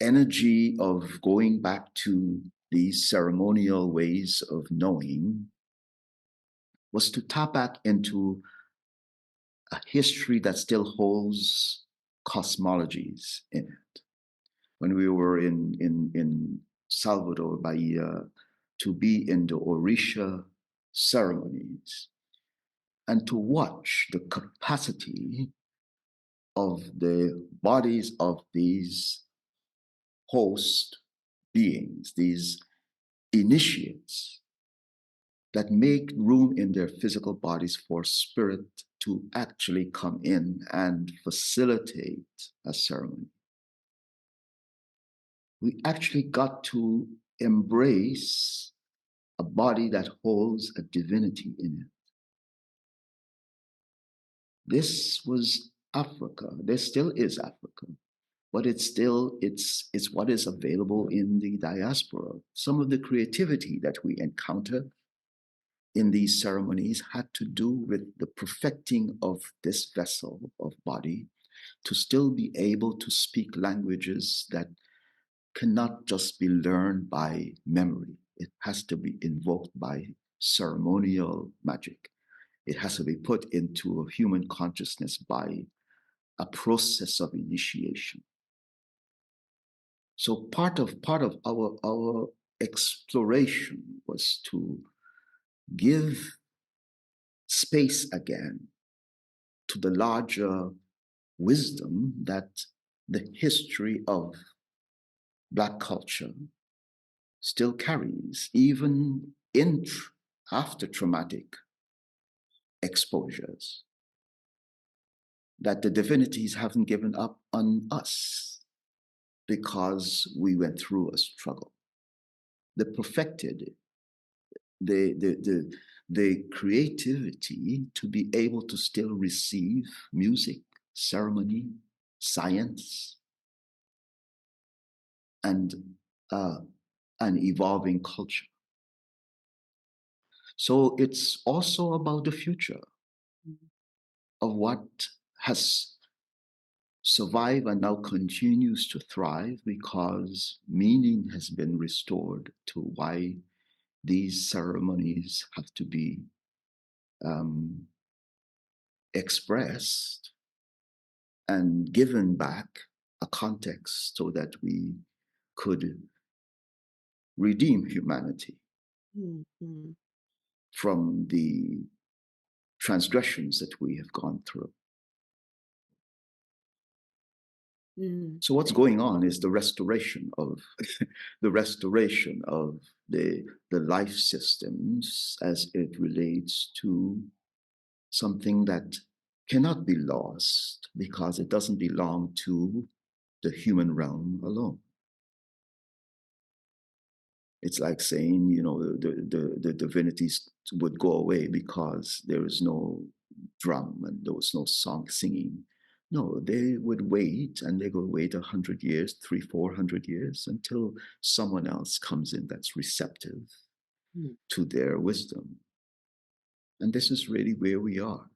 energy of going back to these ceremonial ways of knowing was to tap back into a history that still holds cosmologies in it. When we were in Salvador, Bahia, to be in the Orisha ceremonies and to watch the capacity of the bodies of these host beings, these initiates, that make room in their physical bodies for spirit to actually come in and facilitate a ceremony. We actually got to embrace a body that holds a divinity in it. This was Africa. This still is Africa, but it's what is available in the diaspora. Some of the creativity that we encounter in these ceremonies had to do with the perfecting of this vessel of body to still be able to speak languages that cannot just be learned by memory. It has to be invoked by ceremonial magic. It has to be put into a human consciousness by a process of initiation. So part of our exploration was to give space again to the larger wisdom that the history of Black culture still carries, even after traumatic exposures, that the divinities haven't given up on us because we went through a struggle. They perfected the the creativity to be able to still receive music, ceremony, science, and an evolving culture. So it's also about the future of what has survived and now continues to thrive because meaning has been restored to why these ceremonies have to be expressed and given back a context so that we could redeem humanity from the transgressions that we have gone through. So what's going on is the restoration of the life systems as it relates to something that cannot be lost because it doesn't belong to the human realm alone. It's like saying, you know, the divinities would go away because there is no drum and there was no song singing. No, they would wait, and they would wait 100 years, 300-400 years until someone else comes in that's receptive to their wisdom. And this is really where we are.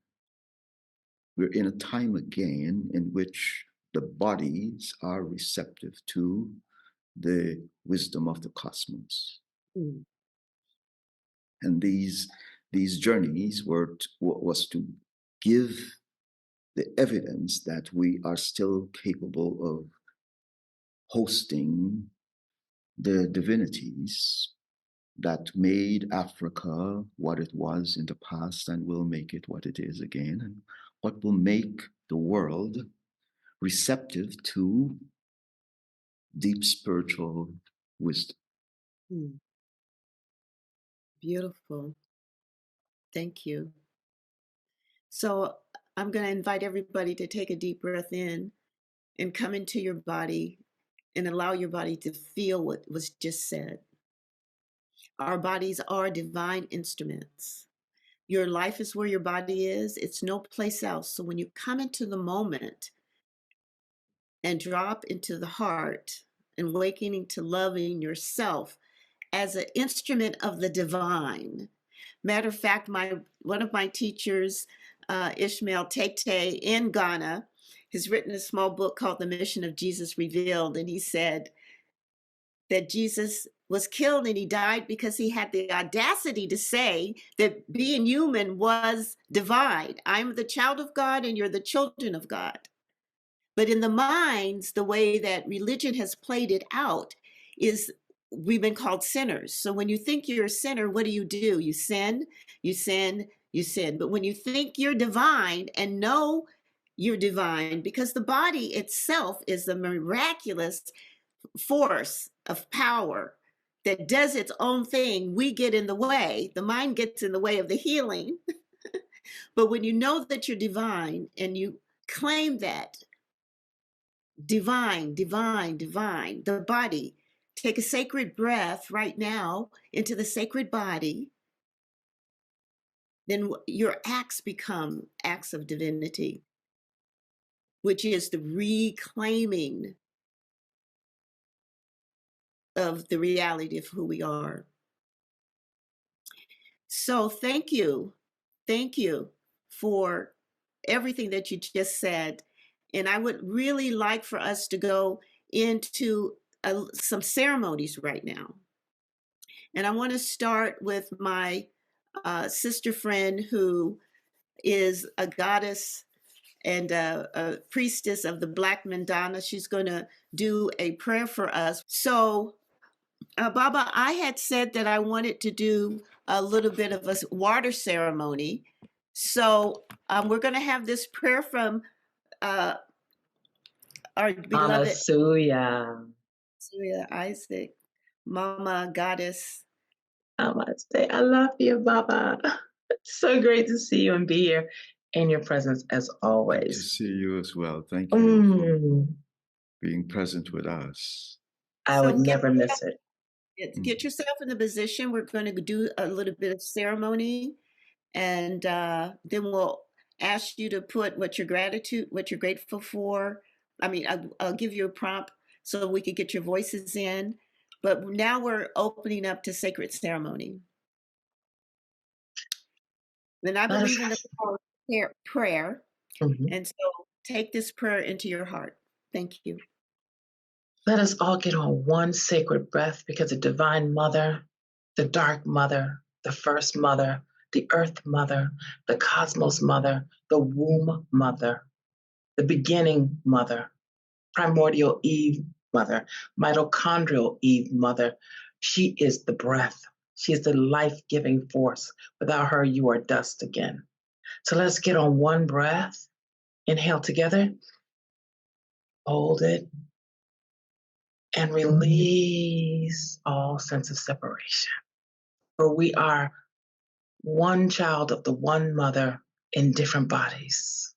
We're in a time again in which the bodies are receptive to the wisdom of the cosmos. And these journeys was to give the evidence that we are still capable of hosting the divinities that made Africa what it was in the past and will make it what it is again, and what will make the world receptive to deep spiritual wisdom. Beautiful. Thank you. So I'm going to invite everybody to take a deep breath in and come into your body and allow your body to feel what was just said. Our bodies are divine instruments. Your life is where your body is. It's no place else. So when you come into the moment and drop into the heart and awakening to loving yourself as an instrument of the divine. Matter of fact, one of my teachers, Ishmael Tete in Ghana, has written a small book called The Mission of Jesus Revealed. And he said that Jesus was killed and he died because he had the audacity to say that being human was divine. I'm the child of God and you're the children of God. But in the minds, the way that religion has played it out is we've been called sinners. So when you think you're a sinner, what do? You sin, you sin, you sin. But when you think you're divine and know you're divine, because the body itself is the miraculous force of power that does its own thing, we get in the way. The mind gets in the way of the healing. But when you know that you're divine and you claim that, divine, divine, divine, the body, take a sacred breath right now into the sacred body, then your acts become acts of divinity, which is the reclaiming of the reality of who we are. So thank you for everything that you just said. And I would really like for us to go into some ceremonies right now. And I want to start with my sister friend who is a goddess and a priestess of the Black Mandana. She's going to do a prayer for us. So, Baba, I had said that I wanted to do a little bit of a water ceremony. So we're going to have this prayer from our beloved Suya Isaac, Mama Goddess. Namaste. I love you, Baba. It's so great to see you and be here in your presence as always. Good to see you as well. Thank you for being present with us. I would never miss it. Get yourself in the position. We're going to do a little bit of ceremony. And then we'll ask you to put what you're grateful for. I mean, I'll give you a prompt so we could get your voices in. But now we're opening up to sacred ceremony. Then I believe in the power of prayer. And so take this prayer into your heart. Thank you. Let us all get on one sacred breath, because the Divine Mother, the Dark Mother, the First Mother, the Earth Mother, the Cosmos Mother, the Womb Mother, the Beginning Mother, Primordial Eve Mother, Mitochondrial Eve Mother. She is the breath. She is the life-giving force. Without her, you are dust again. So let's get on one breath. Inhale together. Hold it. And release all sense of separation. For we are one child of the one mother in different bodies.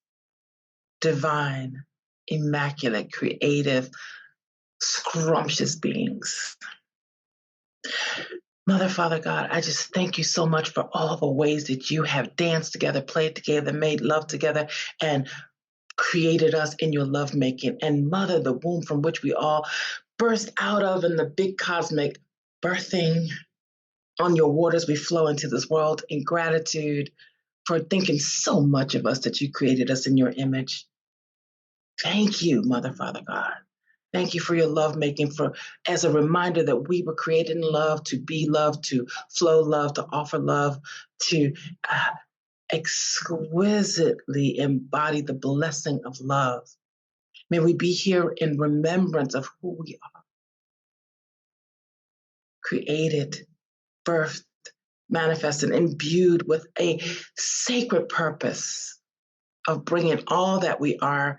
Divine, immaculate, creative, scrumptious beings. Mother, Father God, I just thank you so much for all the ways that you have danced together, played together, made love together, and created us in your lovemaking. And Mother, the womb from which we all burst out of, in the big cosmic birthing. On your waters we flow into this world in gratitude for thinking so much of us, that you created us in your image. Thank you, Mother, Father God. Thank you for your lovemaking, for as a reminder that we were created in love, to be love, to flow love, to offer love, to exquisitely embody the blessing of love. May we be here in remembrance of who we are. Created, birthed, manifested, imbued with a sacred purpose of bringing all that we are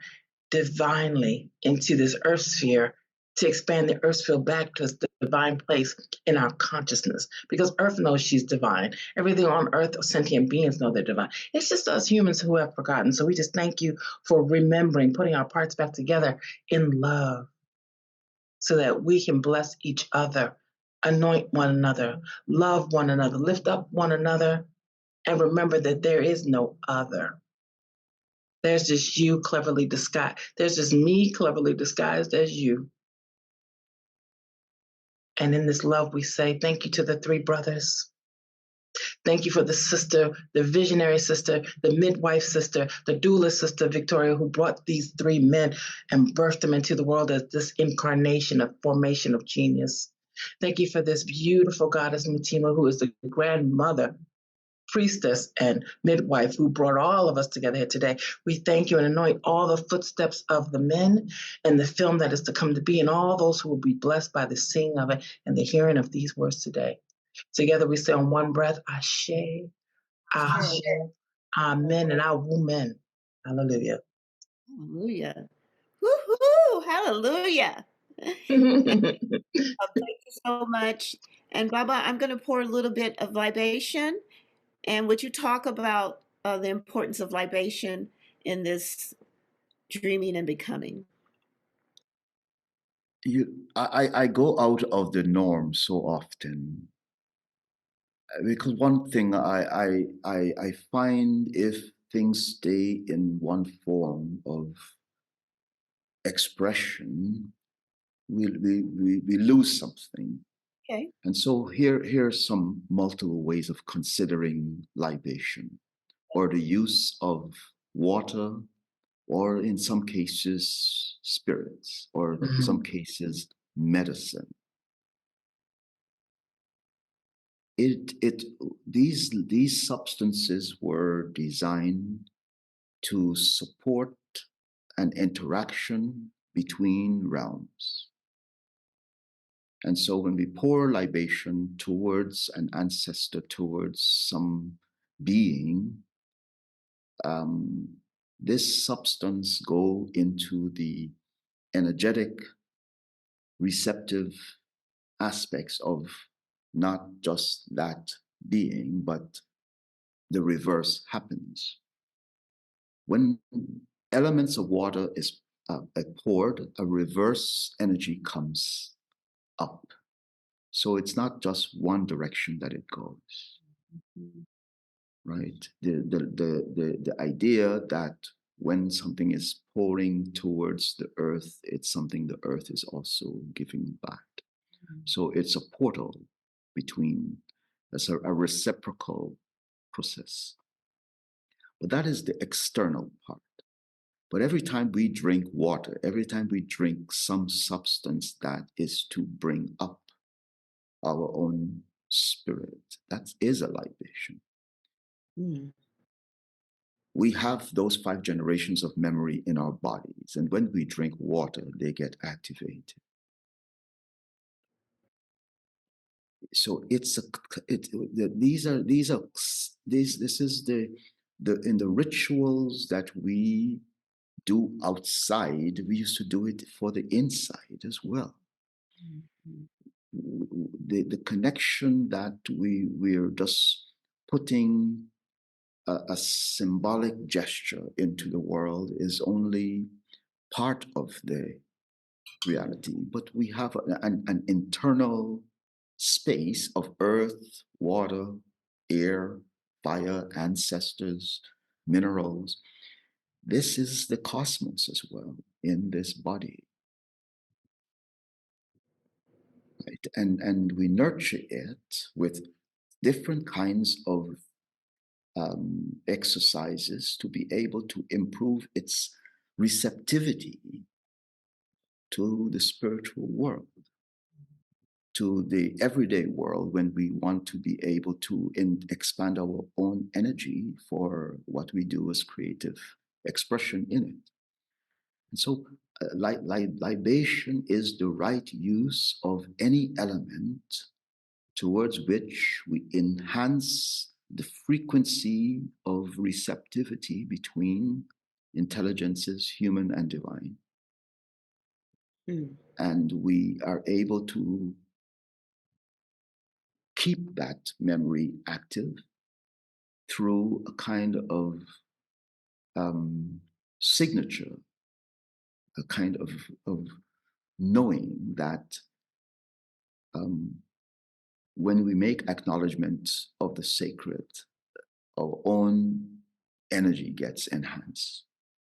divinely into this earth sphere, to expand the earth sphere back to the divine place in our consciousness. Because earth knows she's divine. Everything on earth, sentient beings know they're divine. It's just us humans who have forgotten. So we just thank you for remembering, putting our parts back together in love, so that we can bless each other, anoint one another, love one another, lift up one another, and remember that there is no other. There's just you cleverly disguised. There's just me cleverly disguised as you. And in this love, we say thank you to the three brothers. Thank you for the sister, the visionary sister, the midwife sister, the doula sister, Victoria, who brought these three men and birthed them into the world as this incarnation of formation of genius. Thank you for this beautiful goddess, Mutima, who is the grandmother, priestess, and midwife who brought all of us together here today. We thank you and anoint all the footsteps of the men and the film that is to come to be, and all those who will be blessed by the seeing of it and the hearing of these words today. Together we say on one breath, Ashe, Ashe, Amen, and our woman. Hallelujah. Hallelujah. Woohoo! Hallelujah. Thank you so much. And Baba, I'm going to pour a little bit of libation. And would you talk about the importance of libation in this dreaming and becoming? I go out of the norm so often, because one thing I find, if things stay in one form of expression, we lose something. Okay. And so here's some multiple ways of considering libation, or the use of water, or in some cases spirits, or in some cases medicine. These substances were designed to support an interaction between realms. And so when we pour libation towards an ancestor, towards some being, this substance go into the energetic, receptive aspects of not just that being, but the reverse happens. When elements of water is poured, a reverse energy comes up. So it's not just one direction that it goes. right? The idea that when something is pouring towards the earth, it's something the earth is also giving back. So it's a portal between, it's a reciprocal process. But that is the external part. But every time we drink water, every time we drink some substance that is to bring up our own spirit, that is a libation. Mm. We have those 5 generations of memory in our bodies, and when we drink water, they get activated. So it's a this is the in the rituals that we do outside, we used to do it for the inside as well. The connection that we're just putting a symbolic gesture into the world is only part of the reality, but we have an internal space of earth, water, air, fire, ancestors, minerals. This is the cosmos as well in this body. Right? And we nurture it with different kinds of exercises to be able to improve its receptivity to the spiritual world, to the everyday world, when we want to be able to expand our own energy for what we do as creative expression in it. And so libation is the right use of any element towards which we enhance the frequency of receptivity between intelligences, human and divine. And we are able to keep that memory active through a kind of signature, a kind of knowing that when we make acknowledgement of the sacred, our own energy gets enhanced.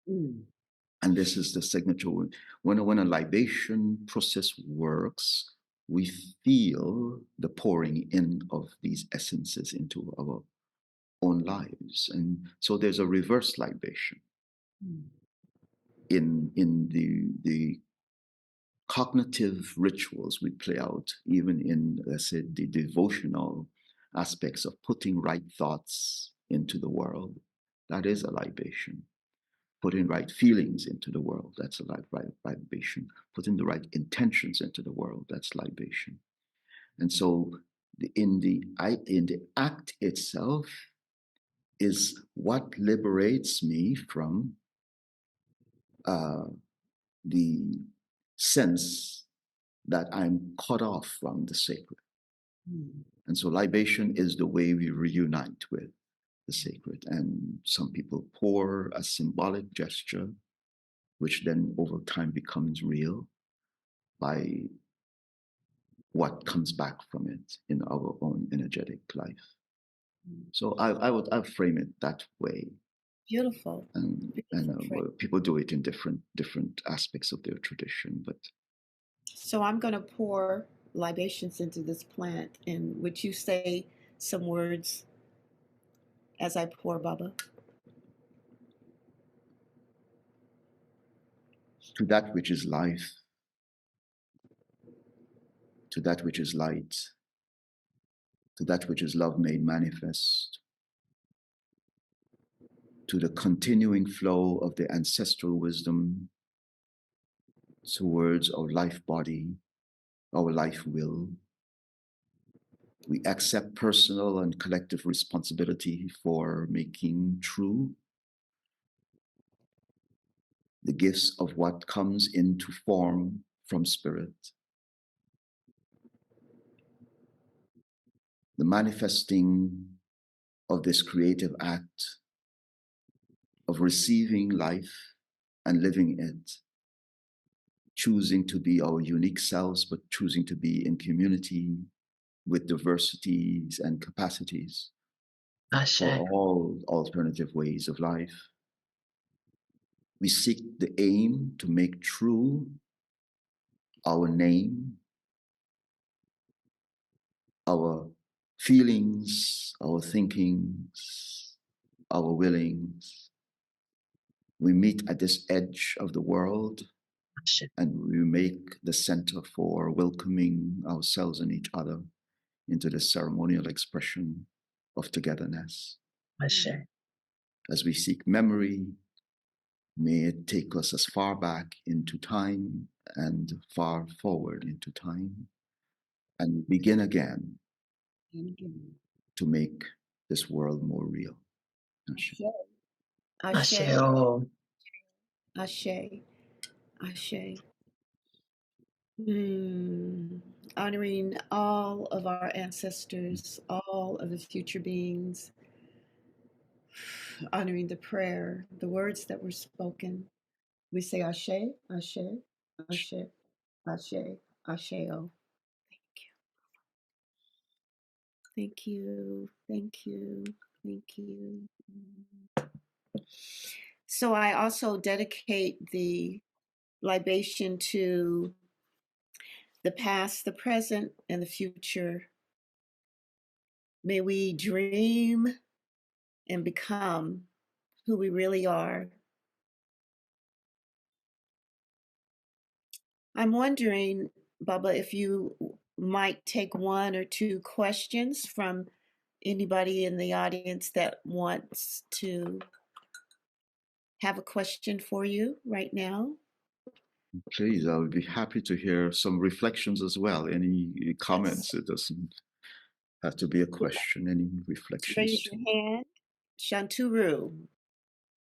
And this is the signature. When a libation process works, we feel the pouring in of these essences into our own lives. And so there's a reverse libation in the cognitive rituals we play out, even in, let's say, the devotional aspects of putting right thoughts into the world. That is a libation. Putting right feelings into the world, that's a libation. Putting the right intentions into the world, that's libation. And so in the act itself is what liberates me from the sense that I'm cut off from the sacred. And so libation is the way we reunite with the sacred. And some people pour a symbolic gesture, which then over time becomes real by what comes back from it in our own energetic life. So I frame it that way. Beautiful. And people do it in different aspects of their tradition. But so I'm going to pour libations into this plant, and would you say some words as I pour, Baba? To that which is life, to that which is light, to that which is love made manifest, to the continuing flow of the ancestral wisdom towards our life body, our life will. We accept personal and collective responsibility for making true the gifts of what comes into form from spirit. The manifesting of this creative act of receiving life and living it, choosing to be our unique selves, but choosing to be in community with diversities and capacities, Ashe. for all alternative ways of life. We seek the aim to make true our name, our feelings, our thinkings, our willings. We meet at this edge of the world, Ashe. and we make the center for welcoming ourselves and each other into the ceremonial expression of togetherness. Ashe. As we seek memory, may it take us as far back into time and far forward into time, and begin again to make this world more real. Ashe. Ashe. Ashe. Ashe. Ashe. Honoring all of our ancestors, all of the future beings, honoring the prayer, the words that were spoken. We say Ashe, Ashe, Ashe, Ashe, Asheo. Thank you, thank you, thank you. So I also dedicate the libation to the past, the present, and the future. May we dream and become who we really are. I'm wondering, Baba, if you might take one or two questions from anybody in the audience that wants to have a question for you right now. Please, I would be happy to hear some reflections as well. Any comments? It doesn't have to be a question. Any reflections? Raise your hand. Shanturu.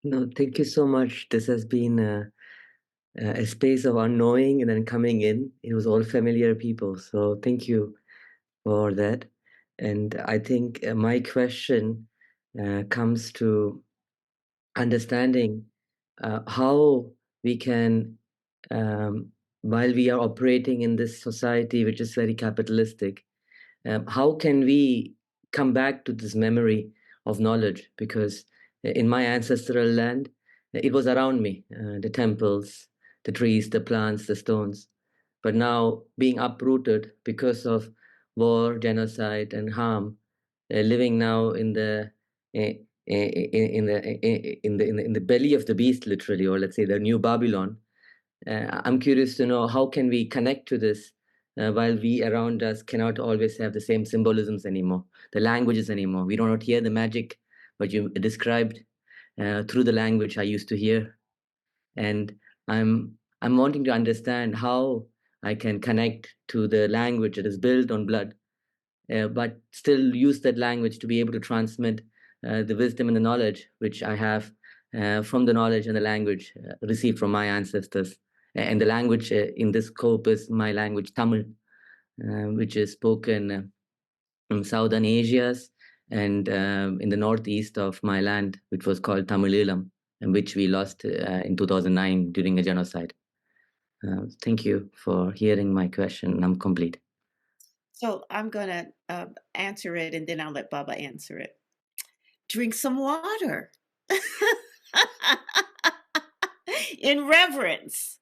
No, thank you so much. This has been a space of unknowing and then coming in. It was all familiar people. So thank you for that. And I think my question comes to understanding how we can, while we are operating in this society which is very capitalistic, how can we come back to this memory of knowledge? Because in my ancestral land, it was around me, the temples, the trees, the plants, the stones. But now being uprooted because of war, genocide, and harm, living now in the in the belly of the beast, literally, or let's say the new Babylon. I'm curious to know how can we connect to this while we around us cannot always have the same symbolisms anymore, the languages anymore. We do not hear the magic, what you described through the language I used to hear, and I'm wanting to understand how I can connect to the language that is built on blood, but still use that language to be able to transmit the wisdom and the knowledge which I have from the knowledge and the language received from my ancestors. And the language in this scope is my language, Tamil, which is spoken in Southern Asias and in the northeast of my land, which was called Tamileelam, and which we lost in 2009 during a genocide. Thank you for hearing my question. I'm complete. So I'm going to answer it and then I'll let Baba answer it. Drink some water. In reverence.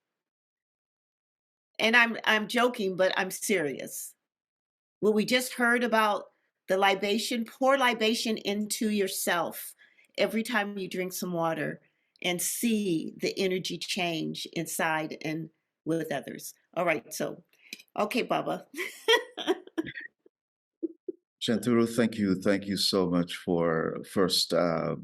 And I'm joking, but I'm serious. What we just heard about the libation, pour libation into yourself every time you drink some water and see the energy change inside and with others. All right, so, okay, Baba. Shanturu, thank you. Thank you so much for first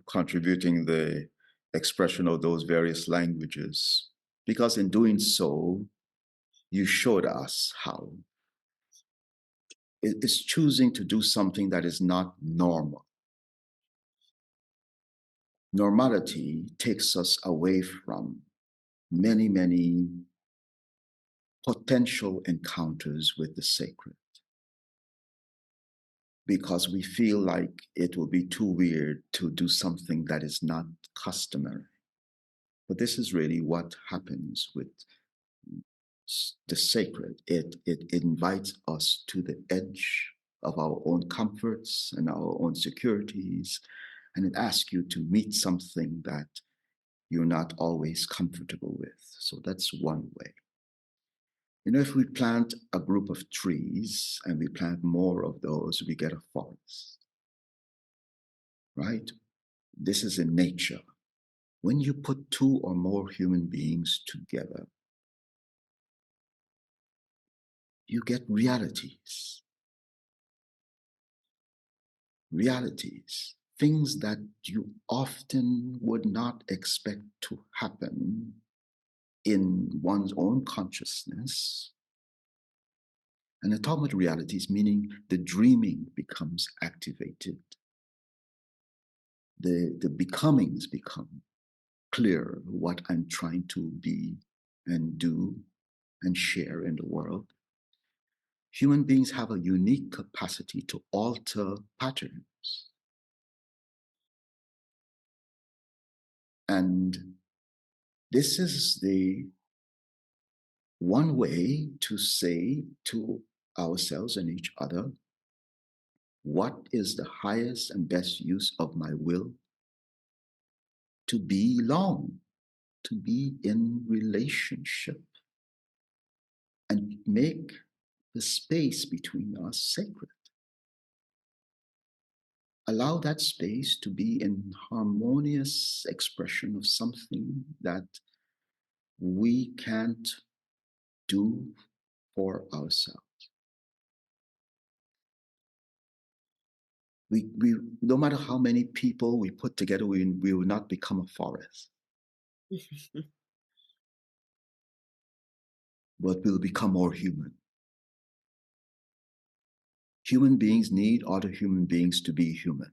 contributing the expression of those various languages, because in doing so, you showed us how. It is choosing to do something that is not normal. Normality takes us away from many, many potential encounters with the sacred, because we feel like it will be too weird to do something that is not customary. But this is really what happens with the sacred. It invites us to the edge of our own comforts and our own securities, and it asks you to meet something that you're not always comfortable with. So that's one way. You know, if we plant a group of trees and we plant more of those, we get a forest, right? This is in nature. When you put two or more human beings together, you get realities. Realities, things that you often would not expect to happen in one's own consciousness. And I talk about realities, meaning the dreaming becomes activated. The becomings become clear, what I'm trying to be and do and share in the world. Human beings have a unique capacity to alter patterns. And this is the one way to say to ourselves and each other, what is the highest and best use of my will? To belong, to be in relationship, and make the space between us sacred. Allow that space to be in harmonious expression of something that we can't do for ourselves. We no matter how many people we put together, we will not become a forest. But we'll become more human. Human beings need other human beings to be human.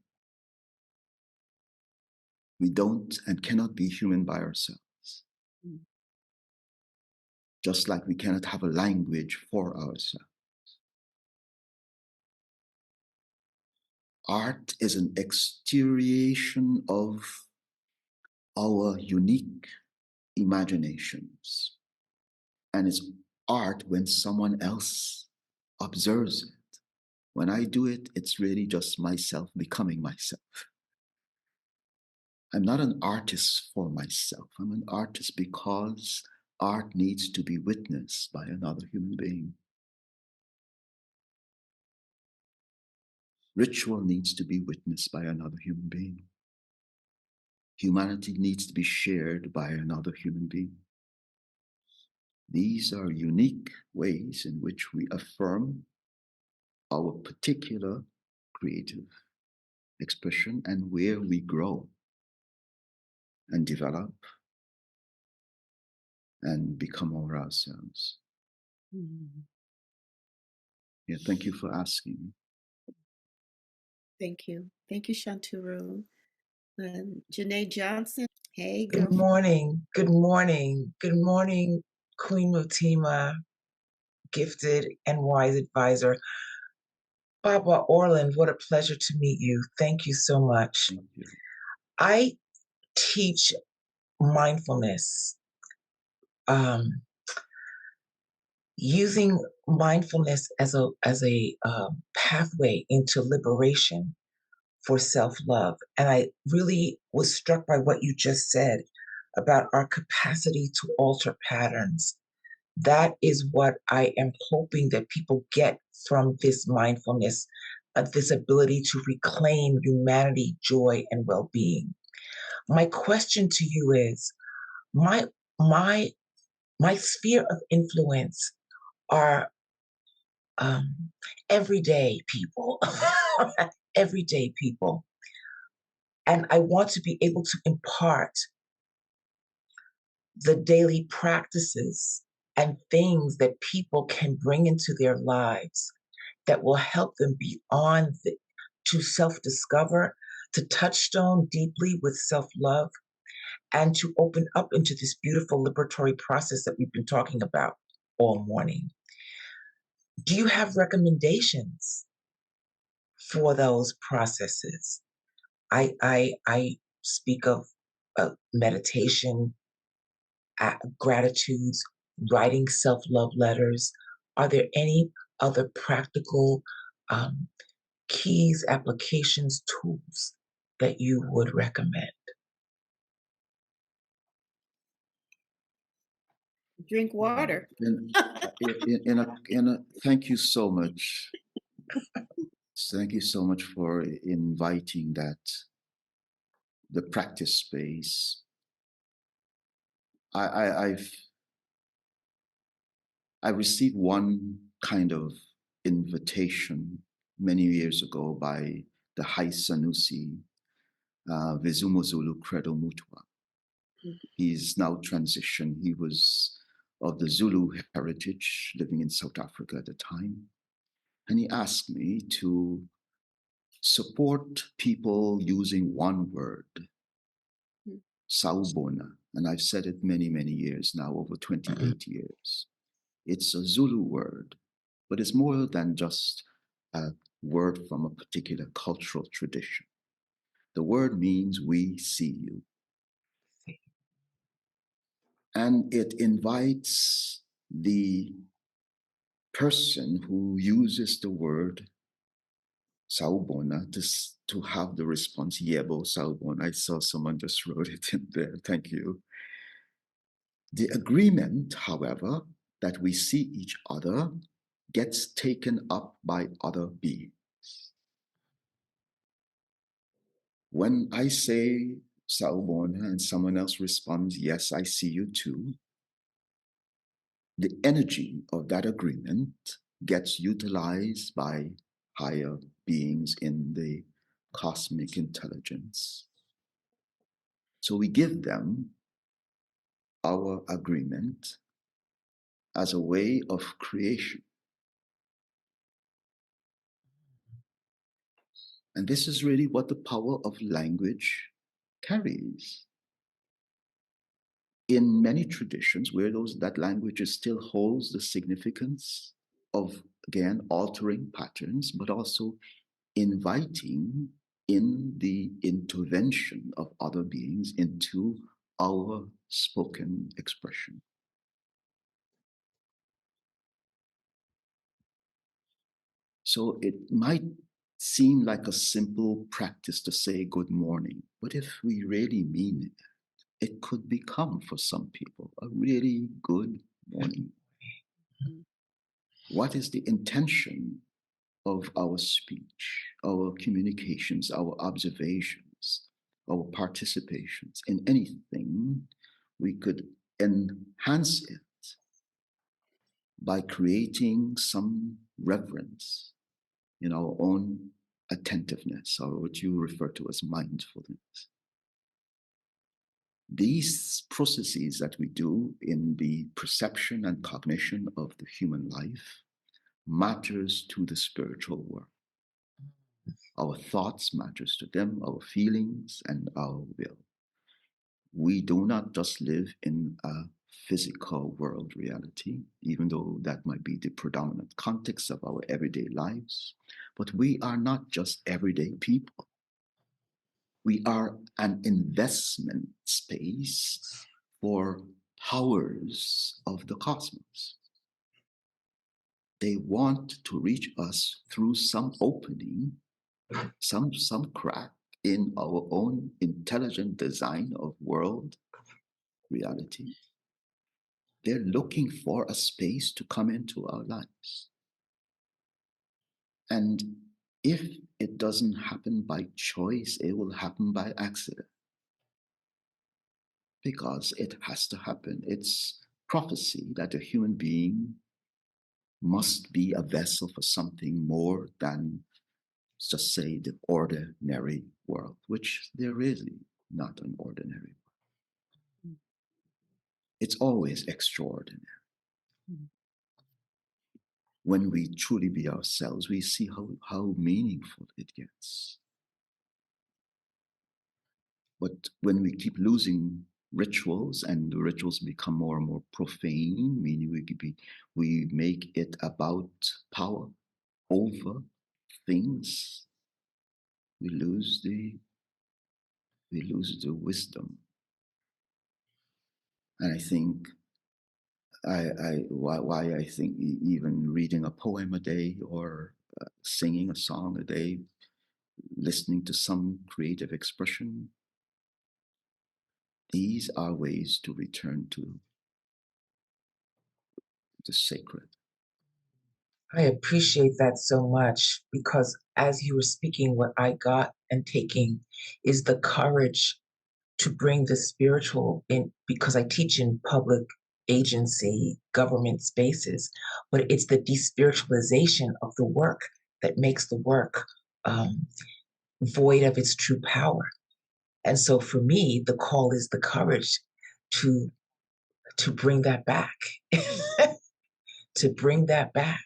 We don't and cannot be human by ourselves. Just like we cannot have a language for ourselves. Art is an exterioration of our unique imaginations. And it's art when someone else observes it. When I do it, it's really just myself becoming myself. I'm not an artist for myself. I'm an artist because art needs to be witnessed by another human being. Ritual needs to be witnessed by another human being. Humanity needs to be shared by another human being. These are unique ways in which we affirm our particular creative expression and where we grow and develop and become more ourselves. Mm-hmm. Yeah, thank you for asking. Thank you. Thank you, Shanturu. Janae Johnson. Hey, Good morning. Good morning. Good morning, Queen Mutima, gifted and wise advisor. Baba Orland, what a pleasure to meet you. Thank you so much. Thank you. I teach mindfulness, using mindfulness as a pathway into liberation for self-love. And I really was struck by what you just said about our capacity to alter patterns. That is what I am hoping that people get from this mindfulness, this ability to reclaim humanity, joy, and well-being. My question to you is, my sphere of influence are everyday people, everyday people. And I want to be able to impart the daily practices and things that people can bring into their lives that will help them beyond to self-discover, to touchstone deeply with self-love, and to open up into this beautiful liberatory process that we've been talking about all morning. Do you have recommendations for those processes? I speak of meditation, gratitudes, writing self-love letters. Are there any other practical keys, applications, tools that you would recommend? Drink water. Thank you so much. Thank you so much for inviting the practice space. I received one kind of invitation many years ago by the High Sanusi, Vezumo Zulu Credo Mutwa. He's now transitioned. He was of the Zulu heritage, living in South Africa at the time. And he asked me to support people using one word, Sawubona. And I've said it many, many years now, over 28 years. It's a Zulu word, but it's more than just a word from a particular cultural tradition. The word means we see you. And it invites the person who uses the word Sawubona to have the response, Yebo Sawubona. I saw someone just wrote it in there. Thank you. The agreement, however, that we see each other gets taken up by other beings. When I say Sawubona and someone else responds, yes, I see you too, the energy of that agreement gets utilized by higher beings in the cosmic intelligence. So we give them our agreement as a way of creation. And this is really what the power of language carries. In many traditions where that language still holds the significance of, again, altering patterns, but also inviting in the intervention of other beings into our spoken expression. So it might seem like a simple practice to say good morning, but if we really mean it, it could become for some people a really good morning. What is the intention of our speech, our communications, our observations, our participations in anything? We could enhance it by creating some reverence in our own attentiveness, or what you refer to as mindfulness. These processes that we do in the perception and cognition of the human life matters to the spiritual world. Our thoughts matters to them, our feelings and our will. We do not just live in a physical world reality, even though that might be the predominant context of our everyday lives, but we are not just everyday people. We are an investment space for powers of the cosmos. They want to reach us through some opening, some crack in our own intelligent design of world reality. They're looking for a space to come into our lives. And if it doesn't happen by choice, it will happen by accident. Because it has to happen. It's prophecy that a human being must be a vessel for something more than, just say, the ordinary world, which there is not an ordinary world. It's always extraordinary. When we truly be ourselves, we see how meaningful it gets. But when we keep losing rituals and the rituals become more and more profane, meaning we make it about power over things, we lose the wisdom. And I think why I think even reading a poem a day or singing a song a day, listening to some creative expression. These are ways to return to the sacred. I appreciate that so much because as you were speaking, what I got and taking is the courage to bring the spiritual in, because I teach in public agency, government spaces, but it's the despiritualization of the work that makes the work void of its true power. And so for me, the call is the courage to bring that back, to bring that back.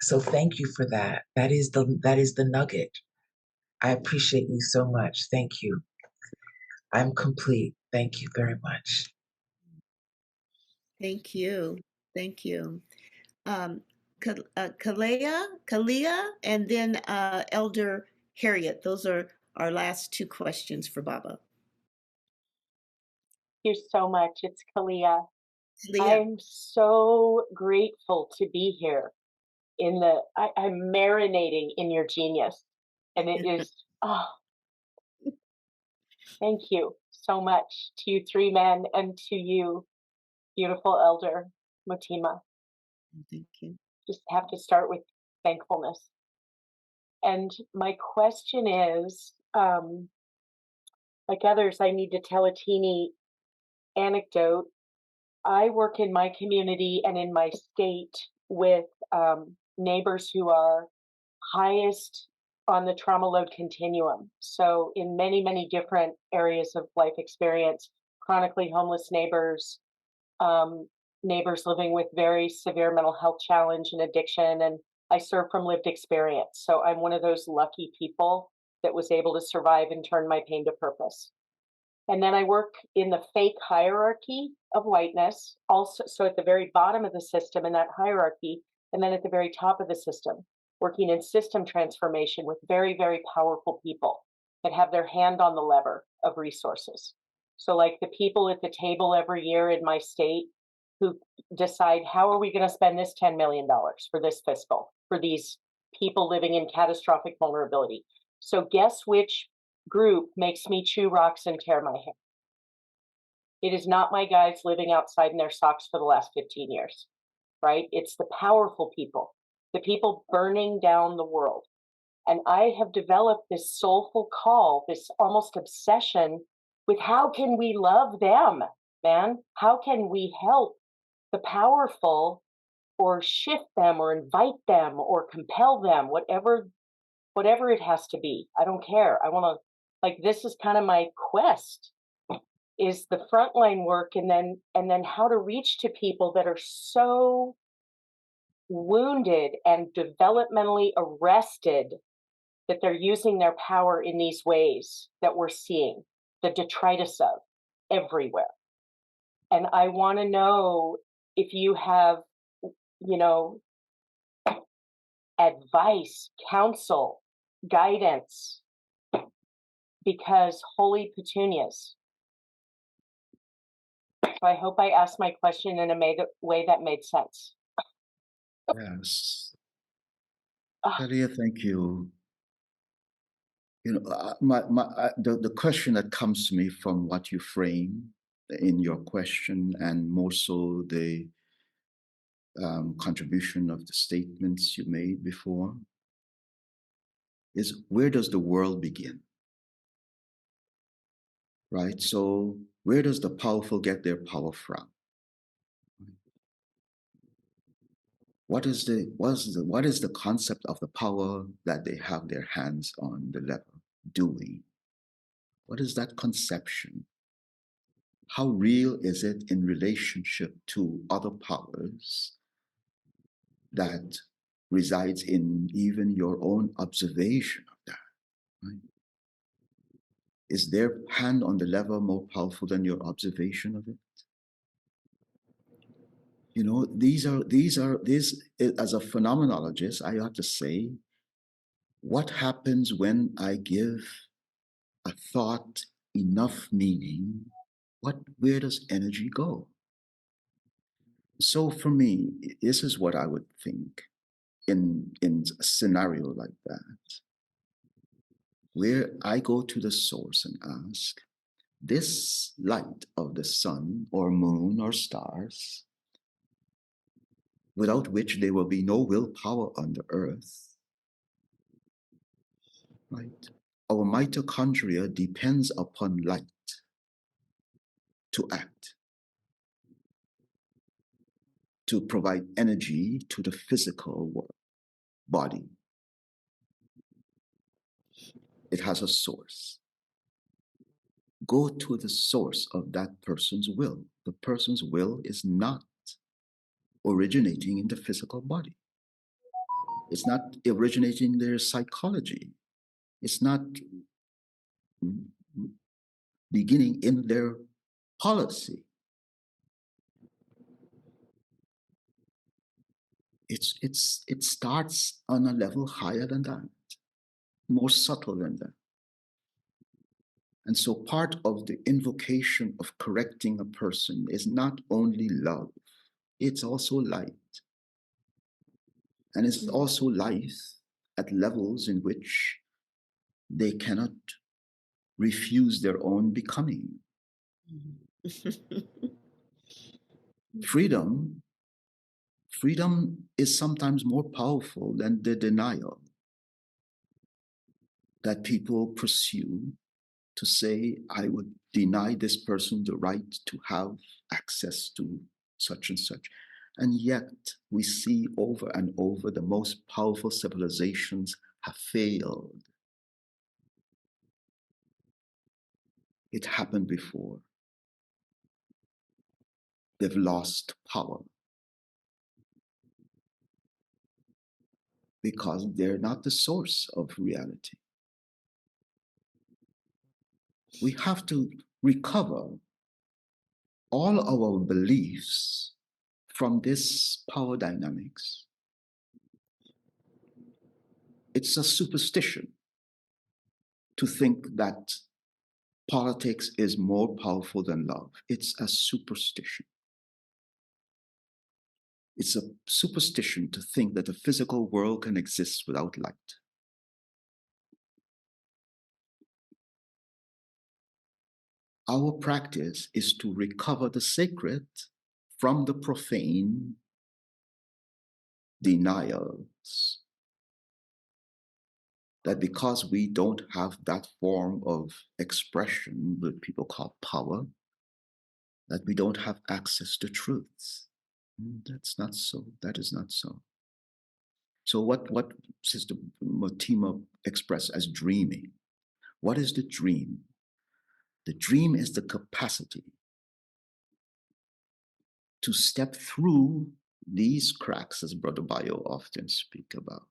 So thank you for that. That is the nugget. I appreciate you so much. Thank you. I'm complete. Thank you very much. Thank you. Thank you. Kalia, and then Elder Harriet. Those are our last two questions for Baba. Thank you so much. It's Kalia. Kalia. I'm so grateful to be here. I'm marinating in your genius, and it is. Thank you so much to you three men and to you, beautiful Elder Mutima. Thank you. Just have to start with thankfulness. And my question is, like others, I need to tell a teeny anecdote. I work in my community and in my state with neighbors who are highest on the trauma load continuum. So in many, many different areas of life experience, chronically homeless neighbors, neighbors living with very severe mental health challenge and addiction. And I serve from lived experience. So I'm one of those lucky people that was able to survive and turn my pain to purpose. And then I work in the fake hierarchy of whiteness, also, so at the very bottom of the system in that hierarchy, and then at the very top of the system, working in system transformation with very, very powerful people that have their hand on the lever of resources. So like the people at the table every year in my state who decide, how are we going to spend this $10 million for this fiscal, for these people living in catastrophic vulnerability? So guess which group makes me chew rocks and tear my hair? It is not my guys living outside in their socks for the last 15 years, right? It's the powerful people, the people burning down the world. And I have developed this soulful call, this almost obsession with how can we love them, man? How can we help the powerful or shift them or invite them or compel them, whatever it has to be. I don't care. I want to, like, this is kind of my quest, is the frontline work and then how to reach to people that are so wounded and developmentally arrested that they're using their power in these ways that we're seeing the detritus of everywhere. And I want to know if you have, advice, counsel, guidance, because holy petunias. So I hope I asked my question in a way that made sense. Yes. Kalia, thank you. The question that comes to me from what you frame in your question, and more so the contribution of the statements you made before, is where does the world begin? Right? So where does the powerful get their power from? What is the concept of the power that they have their hands on the lever doing? What is that conception? How real is it in relationship to other powers that resides in even your own observation of that? Right? Is their hand on the lever more powerful than your observation of it? These as a phenomenologist, I have to say, what happens when I give a thought enough meaning? Where does energy go? So for me, this is what I would think. in a scenario like that, where I go to the source and ask, this light of the sun or moon or stars, without which there will be no willpower on the earth, right? Our mitochondria depends upon light to act, to provide energy to the physical body. It has a source. Go to the source of that person's will. The person's will is not originating in the physical body. It's not originating in their psychology. It's not beginning in their policy. It starts on a level higher than that, more subtle than that. And so part of the invocation of correcting a person is not only love, it's also light. And it's also life at levels in which they cannot refuse their own becoming. Freedom is sometimes more powerful than the denial that people pursue to say, I would deny this person the right to have access to such and such. And yet we see over and over the most powerful civilizations have failed. It happened before. They've lost power because they're not the source of reality. We have to recover all our beliefs from this power dynamics. It's a superstition to think that politics is more powerful than love. It's a superstition. It's a superstition to think that the physical world can exist without light. Our practice is to recover the sacred from the profane denials. That because we don't have that form of expression that people call power, that we don't have access to truths. That's not so. That is not so. So what Sister Mutima expressed as dreaming, what is the dream? The dream is the capacity to step through these cracks, as Brother Bayo often speak about,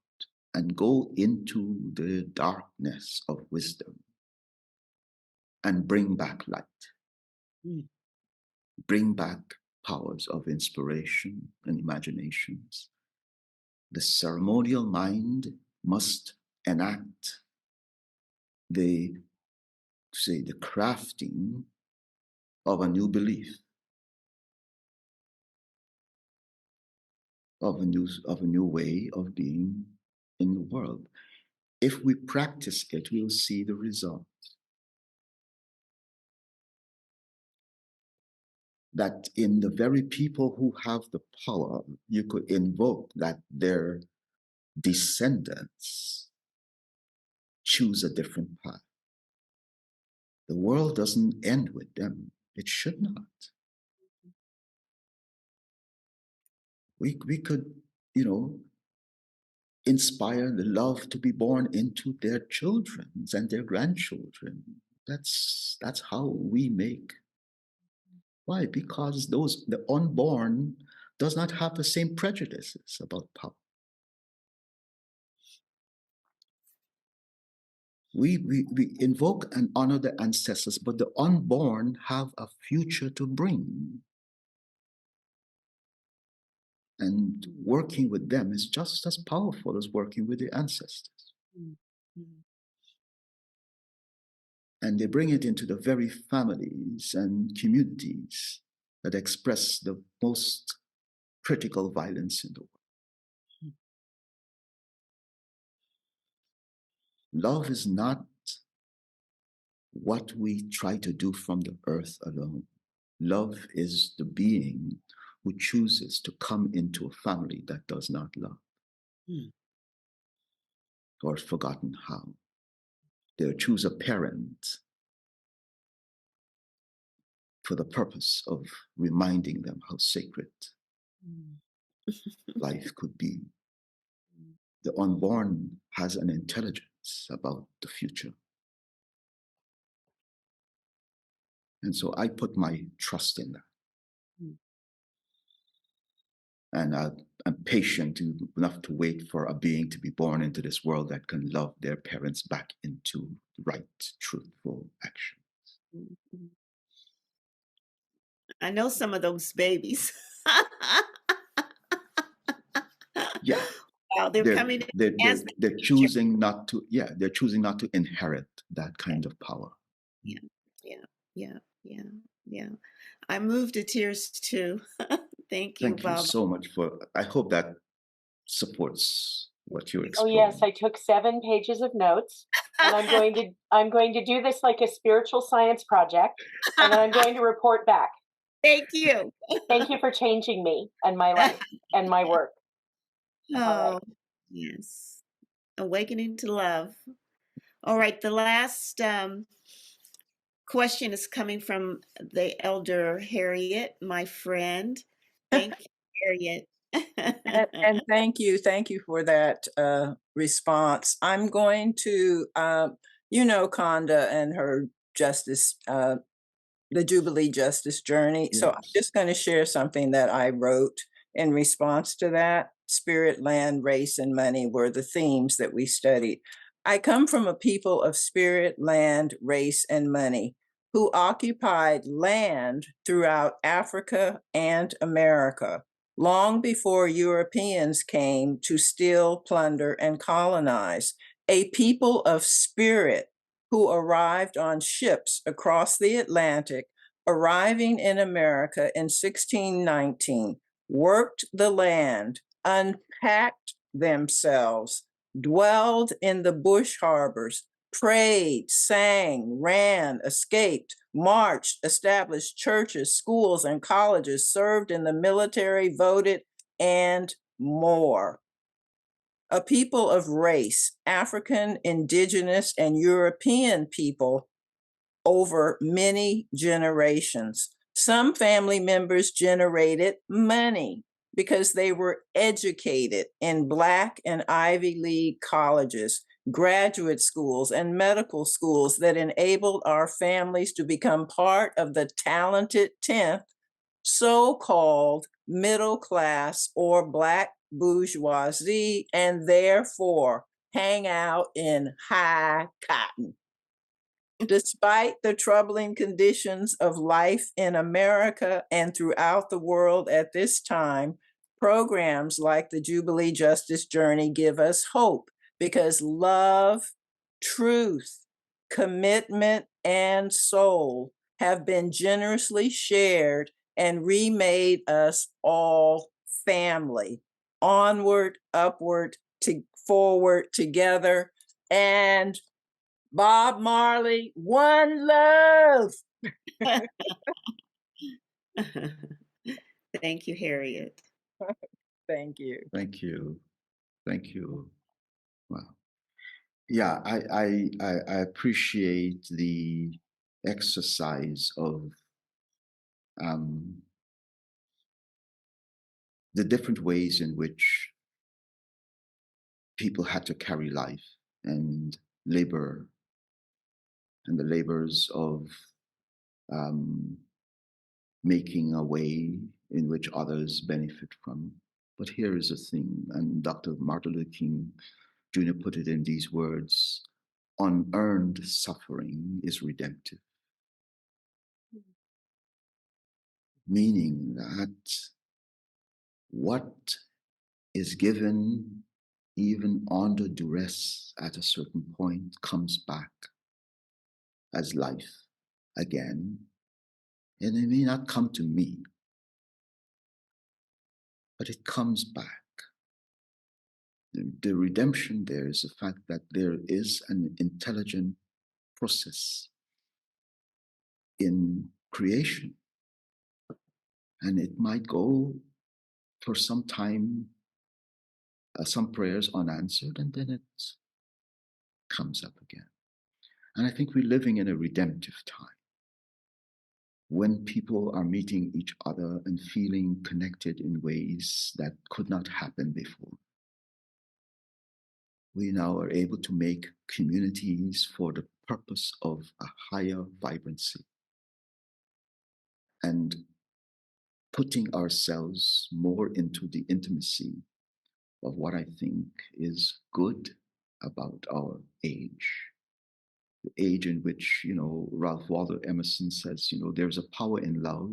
and go into the darkness of wisdom and bring back light. Bring back powers of inspiration and imaginations. The ceremonial mind must enact the crafting of a new belief, of a new way of being in the world. If we practice it, we'll see the result. That in the very people who have the power, you could invoke that their descendants choose a different path. The world doesn't end with them. It should not. We could, inspire the love to be born into their children and their grandchildren. That's how we make. Why? Because the unborn does not have the same prejudices about power. We invoke and honor the ancestors, but the unborn have a future to bring. And working with them is just as powerful as working with the ancestors. And they bring it into the very families and communities that express the most critical violence in the world. love is not what we try to do from the earth alone. Love is the being who chooses to come into a family that does not love or has forgotten how. They'll choose a parent for the purpose of reminding them how sacred life could be. The unborn has an intelligence about the future. And so I put my trust in that. And I'm patient enough to wait for a being to be born into this world that can love their parents back into right, truthful action. I know some of those babies. Yeah. Wow, they're coming in as they're choosing not to, they're choosing not to inherit that kind of power. Yeah. I moved to tears too. Thank you, Thank you Bob. so much I hope that supports what you're Oh exploring. yes, I took 7 pages of notes, and I'm going to do this like a spiritual science project, and then I'm going to report back. Thank you. Thank you for changing me and my life and my work. Oh, yes. Awakening to love. All right, the last question is coming from the elder Harriet, my friend. Thank you, Harriet. And thank you for that response. I'm going to, Conda and her justice, the Jubilee Justice Journey. Yes. So I'm just going to share something that I wrote in response to that. Spirit, land, race, and money were the themes that we studied. I come from a people of spirit, land, race, and money who occupied land throughout Africa and America long before Europeans came to steal, plunder, and colonize. A people of spirit who arrived on ships across the Atlantic, arriving in America in 1619, worked the land, unpacked themselves, dwelled in the bush harbors, prayed, sang, ran, escaped, marched, established churches, schools, and colleges, served in the military, voted, and more. A people of race, African, indigenous, and European people over many generations. Some family members generated money because they were educated in Black and Ivy League colleges, graduate schools, and medical schools that enabled our families to become part of the talented 10th, so-called middle class or Black bourgeoisie, and therefore hang out in high cotton. Despite the troubling conditions of life in America and throughout the world at this time, programs like the Jubilee Justice Journey give us hope because love, truth, commitment, and soul have been generously shared and remade us all family. Onward, upward, forward, together, and Bob Marley, one love. Thank you, Harriet. Thank you. Thank you. Thank you. Wow. Yeah, I appreciate the exercise of the different ways in which people had to carry life and labor and the labors of making a way in which others benefit from. But here is the thing, and Dr. Martin Luther King Jr. put it in these words: unearned suffering is redemptive. Meaning that what is given even under duress at a certain point comes back as life again. And it may not come to me, but it comes back. The redemption there is the fact that there is an intelligent process in creation. And it might go for some time, some prayers unanswered, and then it comes up again. And I think we're living in a redemptive time when people are meeting each other and feeling connected in ways that could not happen before. We now are able to make communities for the purpose of a higher vibrancy and putting ourselves more into the intimacy of what I think is good about our age. The age in which, Ralph Waldo Emerson says, there's a power in love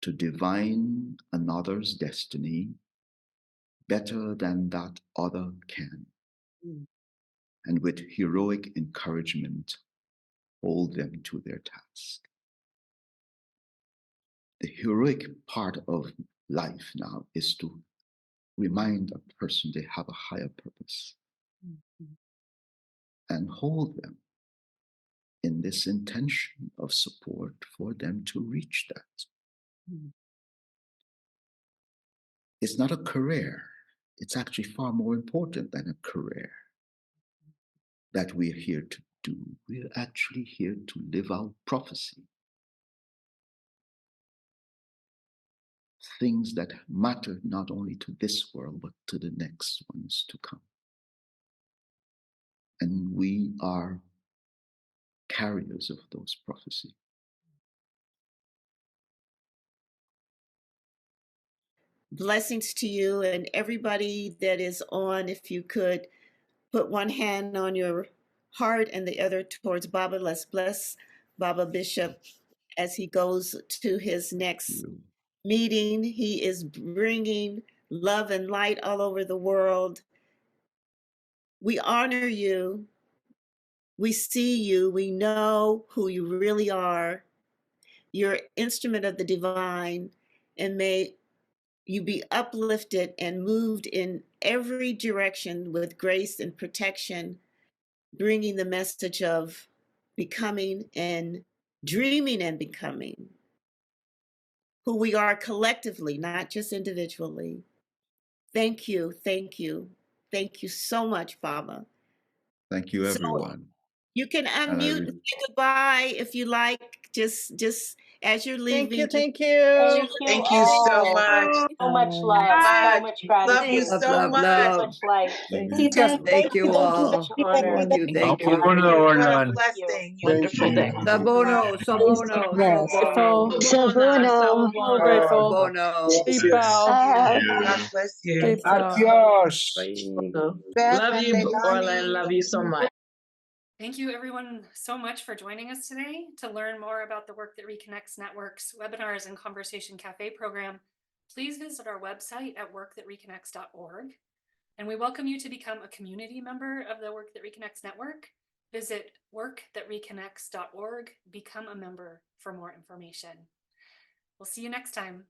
to divine another's destiny better than that other can. And with heroic encouragement, hold them to their task. The heroic part of life now is to remind a person they have a higher purpose and hold them in this intention of support for them to reach that. It's not a career. It's actually far more important than a career that we're here to do. We're actually here to live out prophecy. Things that matter not only to this world, but to the next ones to come. And we are carriers of those prophecies. Blessings to you and everybody that is on. If you could put one hand on your heart and the other towards Baba, let's bless Baba Bishop as he goes to his next meeting. He is bringing love and light all over the world. We honor you. We see you. We know who you really are. You're an instrument of the divine, and may you be uplifted and moved in every direction with grace and protection, bringing the message of becoming and dreaming and becoming who we are collectively, not just individually. Thank you, thank you. Thank you so much, Baba. Thank you, everyone. You can unmute and say goodbye if you like, just as you're leaving. Thank you. Thank you so much. So much love, so much gratitude. Love you so much. So much light. Thank you all. Such honor. Thank you. What a blessing. Wonderful day. Sabono, Sabono, Sabono. Sabuno. So grateful. Sabono. God bless you. Adios. Love you, Orland. Love you so much. Thank you everyone so much for joining us today. To learn more about the work that Reconnects Network's webinars and Conversation Cafe program, please visit our website at workthatreconnects.org. And we welcome you to become a community member of the Work That Reconnects Network. Visit workthatreconnects.org, become a member for more information. We'll see you next time.